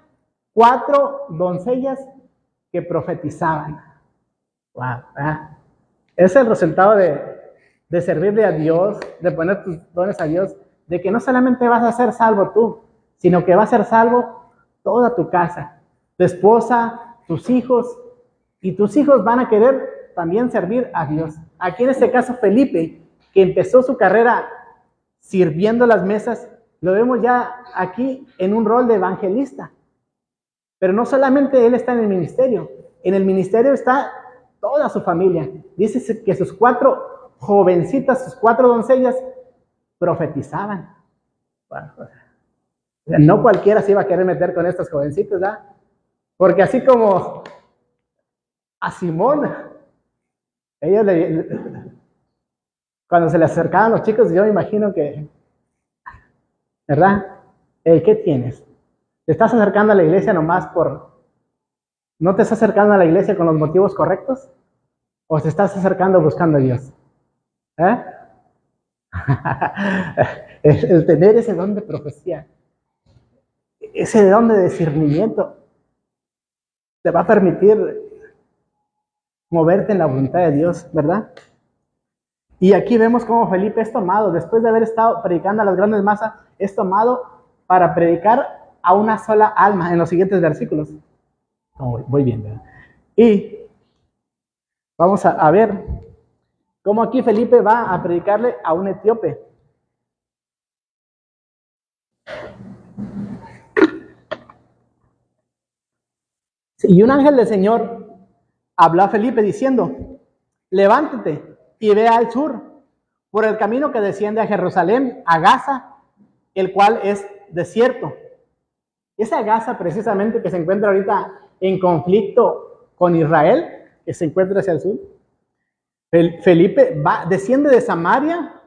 4 doncellas que profetizaban. Wow, ¿verdad? Es el resultado de servirle a Dios, de poner tus dones a Dios, de que no solamente vas a ser salvo tú, sino que va a ser salvo toda tu casa, tu esposa, tus hijos, y tus hijos van a querer también servir a Dios. Aquí en este caso Felipe, que empezó su carrera sirviendo las mesas, lo vemos ya aquí en un rol de evangelista. Pero no solamente él está en el ministerio está toda su familia. Dice que sus 4 jovencitas, sus 4 doncellas, profetizaban. Bueno, no cualquiera se iba a querer meter con estas jovencitas, ¿verdad? Porque así como a Simón, cuando se le acercaban los chicos, yo me imagino que, ¿verdad? ¿Qué tienes? ¿Te estás acercando a la iglesia nomás no te estás acercando a la iglesia con los motivos correctos? ¿O te estás acercando buscando a Dios? El tener ese don de profecía, ese don de discernimiento, te va a permitir moverte en la voluntad de Dios, ¿verdad? Y aquí vemos cómo Felipe es tomado, después de haber estado predicando a las grandes masas, es tomado para predicar a una sola alma en los siguientes versículos. Voy bien, ¿verdad? Y vamos a ver cómo aquí Felipe va a predicarle a un etíope. Y un ángel del Señor habló a Felipe diciendo, levántate y ve al sur, por el camino que desciende a Jerusalén, a Gaza, el cual es desierto. Esa Gaza precisamente que se encuentra ahorita en conflicto con Israel, que se encuentra hacia el sur. Felipe desciende de Samaria,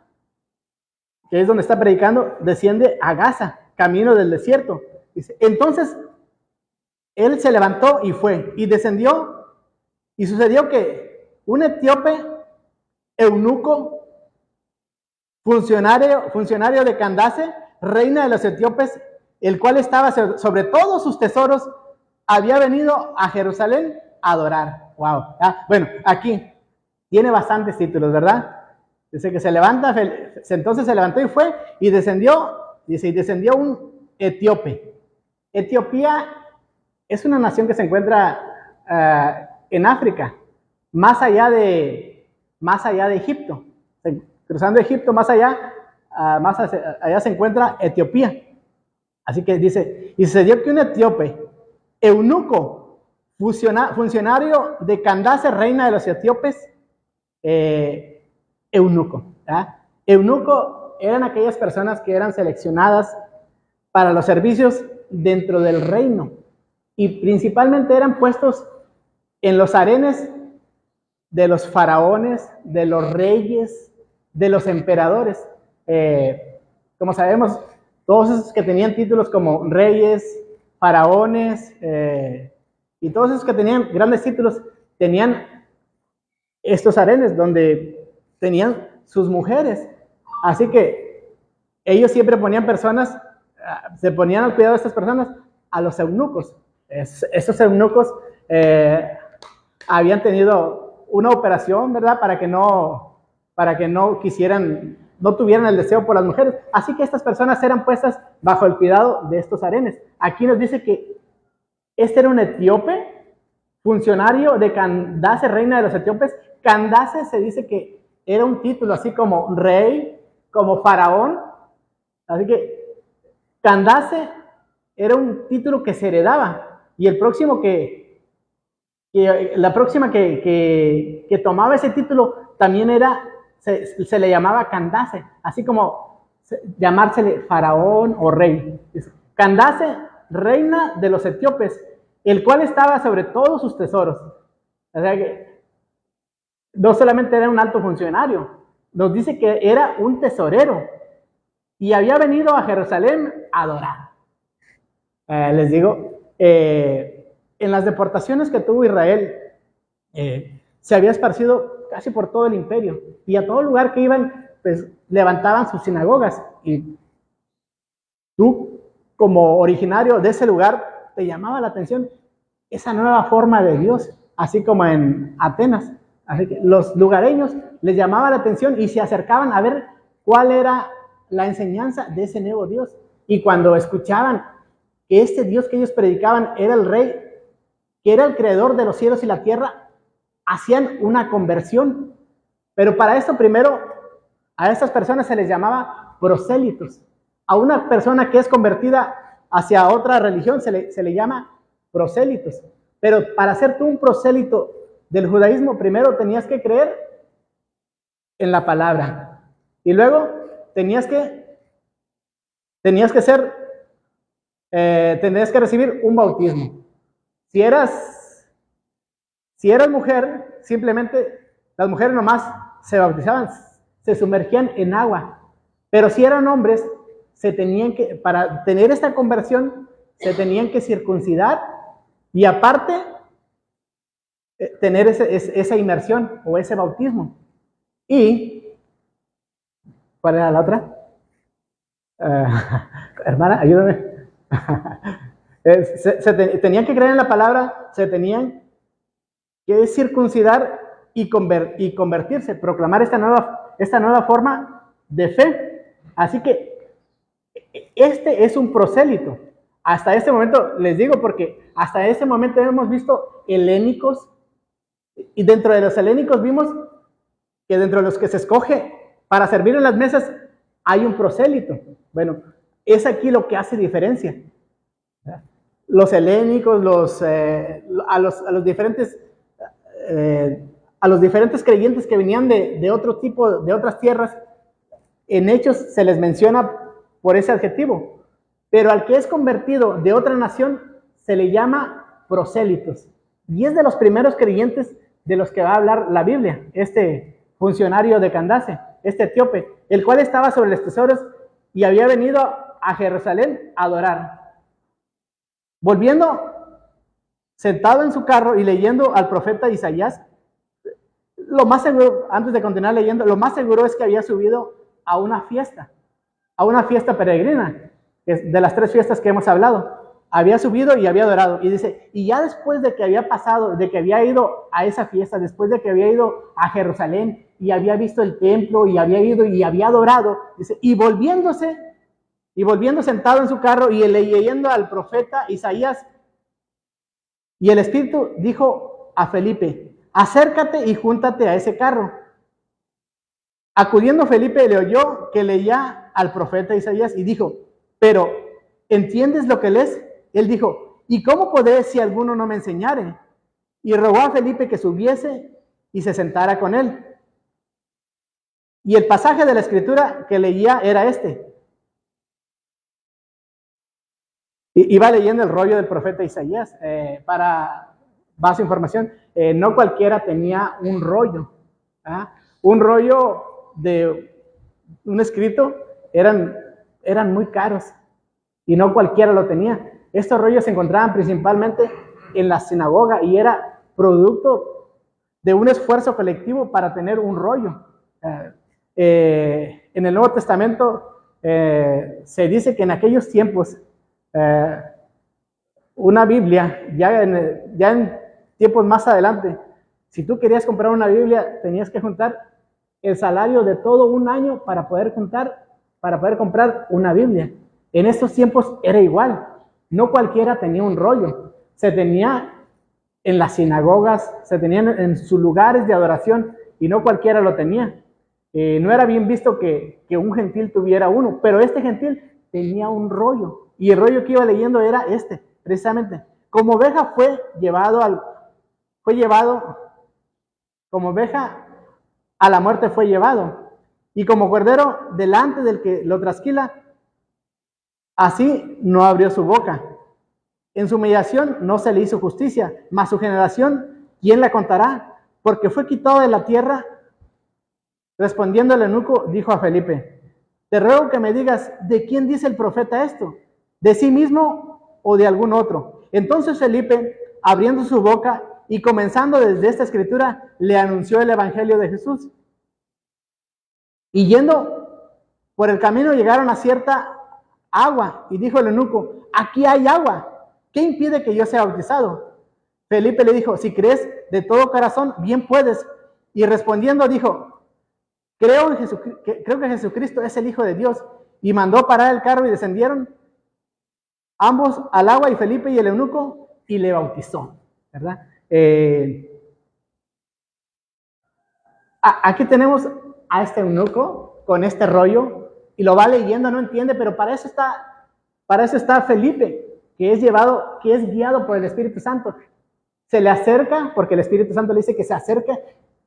que es donde está predicando, desciende a Gaza, camino del desierto. Dice, entonces él se levantó y fue, y descendió, y sucedió que un etíope, eunuco, funcionario de Candace, reina de los etíopes, el cual estaba sobre todos sus tesoros, había venido a Jerusalén a adorar. Wow. Bueno, aquí tiene bastantes títulos, ¿verdad? Dice que entonces se levantó y fue, y descendió, dice, y descendió un etíope. Etiopía es una nación que se encuentra en África, más allá de Egipto. Cruzando Egipto, más allá se encuentra Etiopía. Así que dice, y sucedió que un etíope, eunuco, funcionario de Candace, reina de los etíopes, eunuco. Eunuco eran aquellas personas que eran seleccionadas para los servicios dentro del reino, y principalmente eran puestos en los harenes de los faraones, de los reyes, de los emperadores. Como sabemos, todos esos que tenían títulos como reyes, faraones, y todos esos que tenían grandes títulos, tenían estos harenes donde tenían sus mujeres. Así que ellos siempre ponían personas, se ponían al cuidado de estas personas, a los eunucos. Esos eunucos habían tenido una operación, ¿verdad? Para que no quisieran, no tuvieran el deseo por las mujeres. Así que estas personas eran puestas bajo el cuidado de estos harenes. Aquí nos dice que este era un etíope, funcionario de Candace, reina de los etíopes. Candace se dice que era un título así como rey, como faraón. Así que Candace era un título que se heredaba. Y el próximo la próxima que tomaba ese título también se le llamaba Candace, así como llamársele faraón o rey. Candace, reina de los etíopes, el cual estaba sobre todos sus tesoros. O sea que no solamente era un alto funcionario, nos dice que era un tesorero y había venido a Jerusalén a adorar. Les digo, en las deportaciones que tuvo Israel, se había esparcido casi por todo el imperio, y a todo lugar que iban, pues levantaban sus sinagogas, y tú, como originario de ese lugar, te llamaba la atención esa nueva forma de Dios, así como en Atenas. Así que los lugareños les llamaba la atención y se acercaban a ver cuál era la enseñanza de ese nuevo Dios. Y cuando escuchaban que este Dios que ellos predicaban era el Rey, que era el creador de los cielos y la tierra, hacían una conversión. Pero para esto primero a estas personas se les llamaba prosélitos. A una persona que es convertida hacia otra religión se le llama prosélitos. Pero para ser tú un prosélito del judaísmo, primero tenías que creer en la palabra. Y luego tenías que recibir un bautismo. Si eras mujer, simplemente las mujeres nomás se bautizaban, se sumergían en agua. Pero si eran hombres, para tener esta conversión, se tenían que circuncidar y aparte tener esa inmersión o ese bautismo. ¿Y cuál era la otra? Hermana, ayúdame. Tenían que creer en la palabra, se tenían que circuncidar y convertirse, proclamar esta nueva forma de fe. Así que este es un prosélito. Hasta este momento, les digo, porque hasta ese momento hemos visto helénicos, y dentro de los helénicos vimos que dentro de los que se escoge para servir en las mesas hay un prosélito. Bueno, es aquí lo que hace diferencia. Los helénicos, a los diferentes creyentes que venían de otro tipo, de otras tierras, en Hechos se les menciona por ese adjetivo, pero al que es convertido de otra nación se le llama prosélitos, y es de los primeros creyentes de los que va a hablar la Biblia, este funcionario de Candace, este etíope, el cual estaba sobre los tesoros y había venido a Jerusalén a adorar. Volviendo, sentado en su carro y leyendo al profeta Isaías, lo más seguro, antes de continuar leyendo, lo más seguro es que había subido a una fiesta peregrina, de las 3 fiestas que hemos hablado. Había subido y había adorado. Y dice, y ya después de que había pasado, de que había ido a esa fiesta, después de que había ido a Jerusalén y había visto el templo y había ido y había adorado, dice, y volviendo sentado en su carro y leyendo al profeta Isaías, y el Espíritu dijo a Felipe, acércate y júntate a ese carro. Acudiendo Felipe le oyó que leía al profeta Isaías y dijo, pero ¿entiendes lo que lees? Él dijo, ¿y cómo podré si alguno no me enseñare? Y rogó a Felipe que subiese y se sentara con él. Y el pasaje de la escritura que leía era este. Iba leyendo el rollo del profeta Isaías para más información. No cualquiera tenía un rollo. Un rollo de un escrito eran muy caros y no cualquiera lo tenía. Estos rollos se encontraban principalmente en la sinagoga y era producto de un esfuerzo colectivo para tener un rollo. En el Nuevo Testamento se dice que en aquellos tiempos una Biblia, ya en tiempos más adelante, si tú querías comprar una Biblia, tenías que juntar el salario de todo un año para poder comprar una Biblia. En estos tiempos era igual. No cualquiera tenía un rollo. Se tenía en las sinagogas, se tenían en sus lugares de adoración y no cualquiera lo tenía. No era bien visto que un gentil tuviera uno, pero este gentil tenía un rollo y el rollo que iba leyendo era precisamente. Como oveja como oveja a la muerte fue llevado, y como cordero delante del que lo trasquila, así no abrió su boca. En su humillación no se le hizo justicia, mas su generación, ¿quién la contará? Porque fue quitado de la tierra. Respondiendo el eunuco, dijo a Felipe: te ruego que me digas, ¿de quién dice el profeta esto? ¿De sí mismo o de algún otro? Entonces Felipe, abriendo su boca y comenzando desde esta escritura, le anunció el evangelio de Jesús. Y yendo por el camino llegaron a cierta agua, y dijo el eunuco: aquí hay agua, ¿qué impide que yo sea bautizado? Felipe le dijo: si crees de todo corazón, bien puedes. Y respondiendo dijo: creo que Jesucristo es el Hijo de Dios. Y mandó parar el carro y descendieron ambos al agua, y Felipe y el eunuco, y le bautizó, ¿verdad? Aquí tenemos a este eunuco con este rollo y lo va leyendo, no entiende, pero para eso está Felipe, que es guiado por el Espíritu Santo. Se le acerca, porque el Espíritu Santo le dice que se acerca,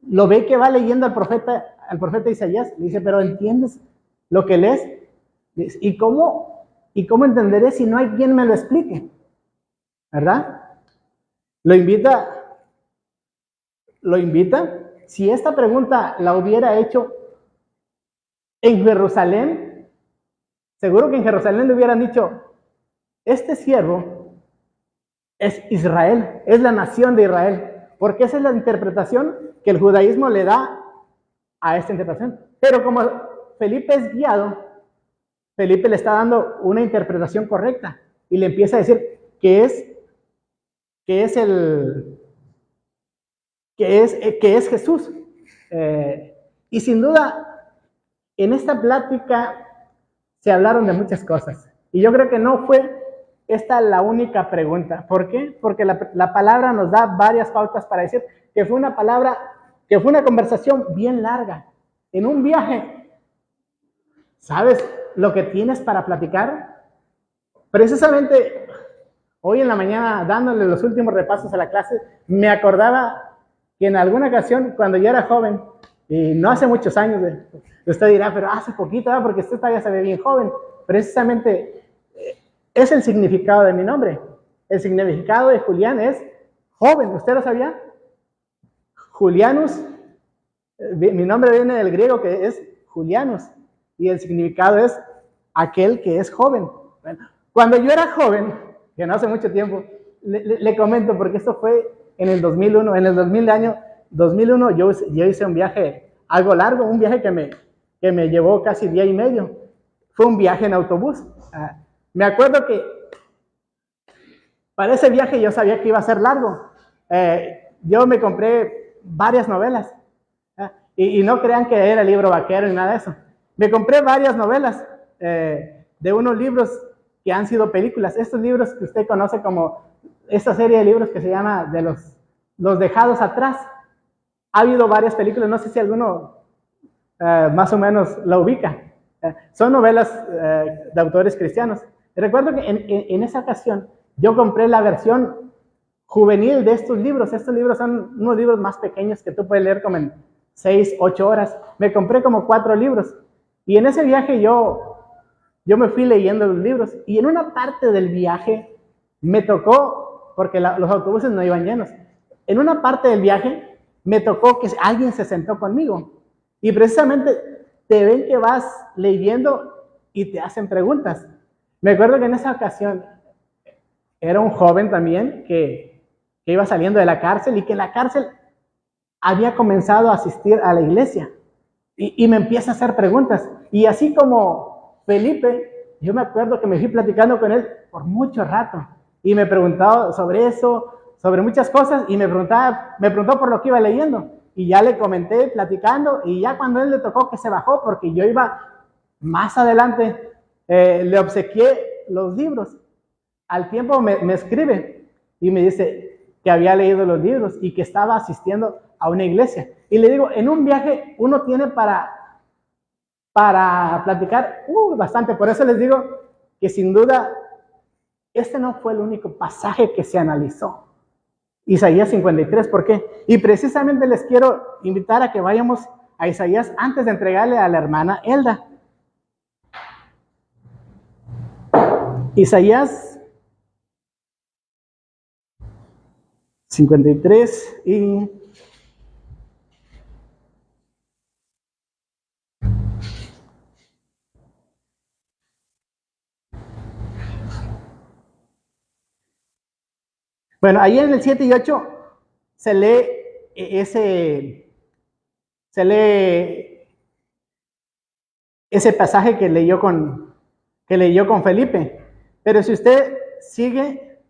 lo ve que va leyendo al profeta Isaías, le dice: pero ¿entiendes lo que lees? ¿Y cómo entenderé si no hay quien me lo explique? ¿Verdad? Lo invita. Si esta pregunta la hubiera hecho en Jerusalén, seguro que en Jerusalén le hubieran dicho: este siervo es Israel, es la nación de Israel, porque esa es la interpretación que el judaísmo le da a esta interpretación. Pero como Felipe es guiado, Felipe le está dando una interpretación correcta y le empieza a decir que es Jesús. Y sin duda, en esta plática se hablaron de muchas cosas. Y yo creo que no fue esta la única pregunta. ¿Por qué? Porque la palabra nos da varias pautas para decir que fue una conversación bien larga. En un viaje, ¿sabes lo que tienes para platicar? Precisamente hoy en la mañana, dándole los últimos repasos a la clase, me acordaba que en alguna ocasión, cuando yo era joven, y no hace muchos años, usted dirá: pero hace poquito, ¿verdad? Porque usted todavía se ve bien joven. Precisamente es el significado de mi nombre. El significado de Julián es joven. ¿Usted lo sabía? Julianus, mi nombre viene del griego, que es Julianus, y el significado es aquel que es joven. Bueno, cuando yo era joven, que no hace mucho tiempo, le comento, porque esto fue en el 2001, en el año 2001 yo hice un viaje algo largo, un viaje que me llevó casi día y medio. Fue un viaje en autobús. Me acuerdo que para ese viaje yo sabía que iba a ser largo. Yo me compré varias novelas. Y no crean que era libro vaquero ni nada de eso. Me compré varias novelas de unos libros que han sido películas. Estos libros que usted conoce como esta serie de libros que se llama de los dejados atrás. Ha habido varias películas, no sé si alguno más o menos la ubica. Son novelas de autores cristianos. Recuerdo que en esa ocasión yo compré la versión juvenil de estos libros. Estos libros son unos libros más pequeños que tú puedes leer como en 6, 8 horas. Me compré como 4 libros. Y en ese viaje yo me fui leyendo los libros. Y en una parte del viaje me tocó, porque los autobuses no iban llenos, en una parte del viaje me tocó que alguien se sentó conmigo. Y precisamente te ven que vas leyendo y te hacen preguntas. Me acuerdo que en esa ocasión era un joven también que iba saliendo de la cárcel y que en la cárcel había comenzado a asistir a la iglesia. Y me empieza a hacer preguntas. Y así como Felipe, yo me acuerdo que me fui platicando con él por mucho rato. Y me preguntaba sobre eso, sobre muchas cosas, y me preguntó por lo que iba leyendo. Y ya le comenté platicando, y ya cuando él le tocó que se bajó, porque yo iba más adelante, le obsequié los libros. Al tiempo me escribe y me dice que había leído los libros y que estaba asistiendo a una iglesia. Y le digo, en un viaje uno tiene para platicar bastante. Por eso les digo que sin duda este no fue el único pasaje que se analizó. Isaías 53, ¿por qué? Y precisamente les quiero invitar a que vayamos a Isaías antes de entregarle a la hermana Elda. Isaías 53 y bueno, ahí en el 7 y 8 se lee ese pasaje que leyó con Felipe. Pero si usted sigue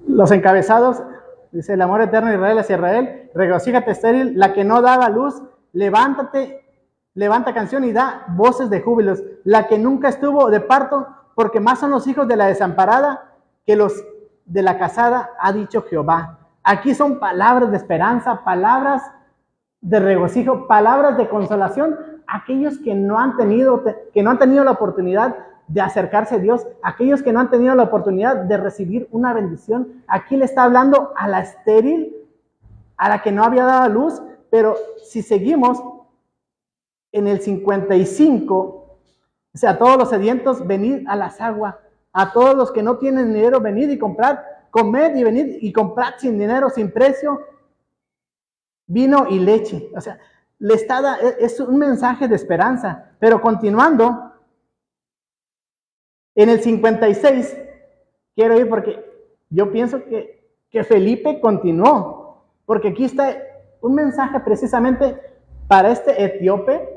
los encabezados, dice: el amor eterno de Israel hacia Israel, regocíjate estéril, la que no daba luz, levanta canción y da voces de júbilos, la que nunca estuvo de parto, porque más son los hijos de la desamparada que los de la casada, ha dicho Jehová. Aquí son palabras de esperanza, palabras de regocijo, palabras de consolación a aquellos que no han tenido la oportunidad de acercarse a Dios, aquellos que no han tenido la oportunidad de recibir una bendición. Aquí le está hablando a la estéril, a la que no había dado luz. Pero si seguimos en el 55, o sea, a todos los sedientos, venid a las aguas, a todos los que no tienen dinero, venid y comprad, comed y venid y comprad sin dinero, sin precio, vino y leche. O sea, es un mensaje de esperanza. Pero continuando, en el 56, quiero ir porque yo pienso que Felipe continuó, porque aquí está un mensaje precisamente para este etíope,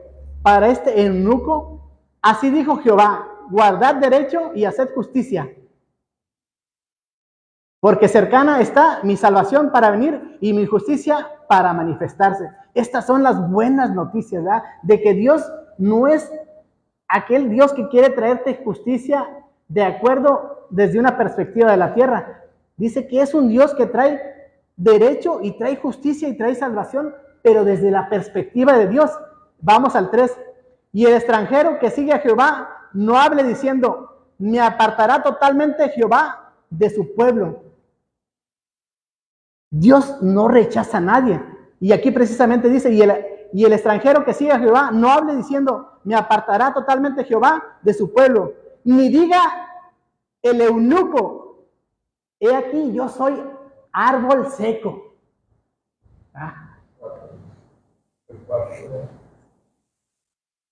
para este eunuco. Así dijo Jehová: guardad derecho y haced justicia, porque cercana está mi salvación para venir y mi justicia para manifestarse. Estas son las buenas noticias, ¿verdad? De que Dios no es aquel Dios que quiere traerte justicia de acuerdo desde una perspectiva de la tierra. Dice que es un Dios que trae derecho y trae justicia y trae salvación, pero desde la perspectiva de Dios. Vamos al 3. Y el extranjero que sigue a Jehová no hable diciendo: me apartará totalmente Jehová de su pueblo. Dios no rechaza a nadie. Y aquí precisamente dice: y el extranjero que sigue a Jehová no hable diciendo: me apartará totalmente Jehová de su pueblo. Ni diga el eunuco: he aquí, yo soy árbol seco.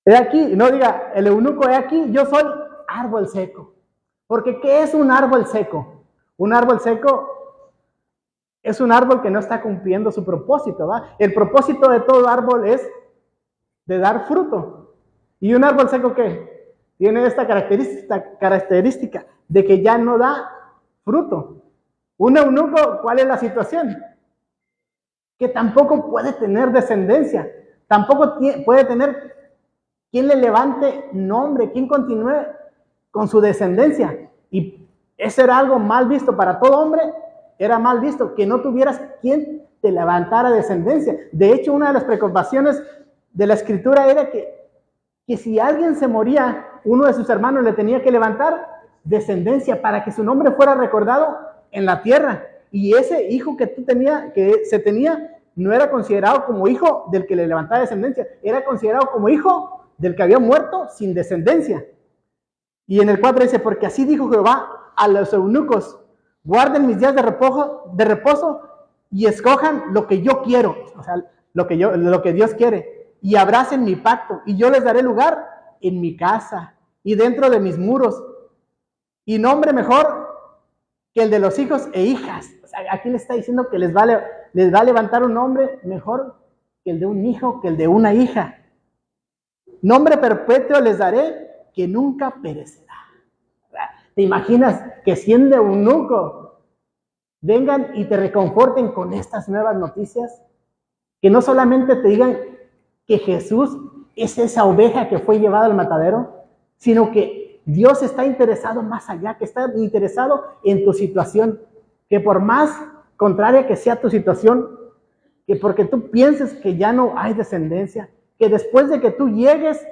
He aquí, no diga el eunuco: he aquí, yo soy árbol seco. Porque ¿qué es un árbol seco? Un árbol seco es un árbol que no está cumpliendo su propósito, ¿va? El propósito de todo árbol es de dar fruto. ¿Y un árbol seco qué? Tiene esta característica de que ya no da fruto. Un eunuco, ¿cuál es la situación? Que tampoco puede tener descendencia, tampoco puede tener quien le levante nombre, quien continúe con su descendencia. Y eso era algo mal visto para todo hombre. Era mal visto que no tuvieras quien te levantara descendencia. De hecho, una de las preocupaciones de la escritura era que si alguien se moría, uno de sus hermanos le tenía que levantar descendencia para que su nombre fuera recordado en la tierra. Y ese hijo que se tenía, no era considerado como hijo del que le levantaba descendencia, era considerado como hijo del que había muerto sin descendencia. Y en el 4 dice: porque así dijo Jehová a los eunucos: guarden mis días de reposo y escojan lo que yo quiero, o sea, lo que Dios quiere, y abracen mi pacto, y yo les daré lugar en mi casa y dentro de mis muros, y nombre mejor que el de los hijos e hijas. O sea, aquí le está diciendo que les va a levantar un nombre mejor que el de un hijo, que el de una hija. Nombre perpetuo les daré que nunca perecerá. ¿Te imaginas que siendo eunuco vengan y te reconforten con estas nuevas noticias? Que no solamente te digan que Jesús es esa oveja que fue llevada al matadero, sino que Dios está interesado más allá, que está interesado en tu situación, que por más contraria que sea tu situación, que porque tú pienses que ya no hay descendencia, que después de que tú llegues,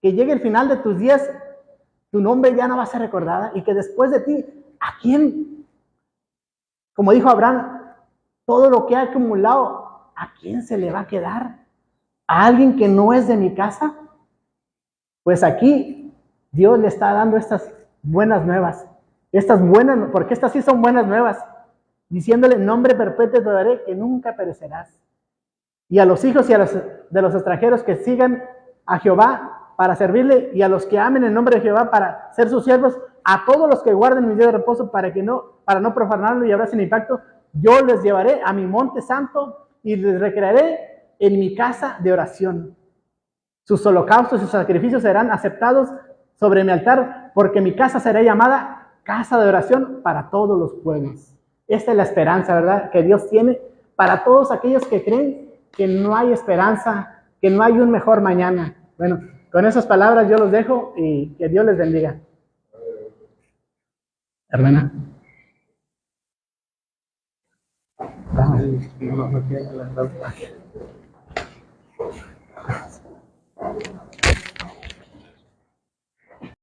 que llegue el final de tus días, tu nombre ya no va a ser recordada y que después de ti, ¿a quién? Como dijo Abraham, todo lo que ha acumulado, ¿a quién se le va a quedar? ¿A alguien que no es de mi casa? Pues aquí Dios le está dando estas buenas nuevas, porque estas sí son buenas nuevas, diciéndole, nombre perpetuo te daré que nunca perecerás. Y a los hijos y a de los extranjeros que sigan a Jehová para servirle, y a los que amen el nombre de Jehová para ser sus siervos, a todos los que guarden mi día de reposo para no profanarlo y abracen mi pacto, yo les llevaré a mi monte santo y les recrearé en mi casa de oración. Sus holocaustos y sus sacrificios serán aceptados sobre mi altar, porque mi casa será llamada casa de oración para todos los pueblos. Esta es la esperanza, ¿verdad?, que Dios tiene para todos aquellos que creen que no hay esperanza, que no hay un mejor mañana. Bueno, con esas palabras yo los dejo y que Dios les bendiga. Hermana. Vamos.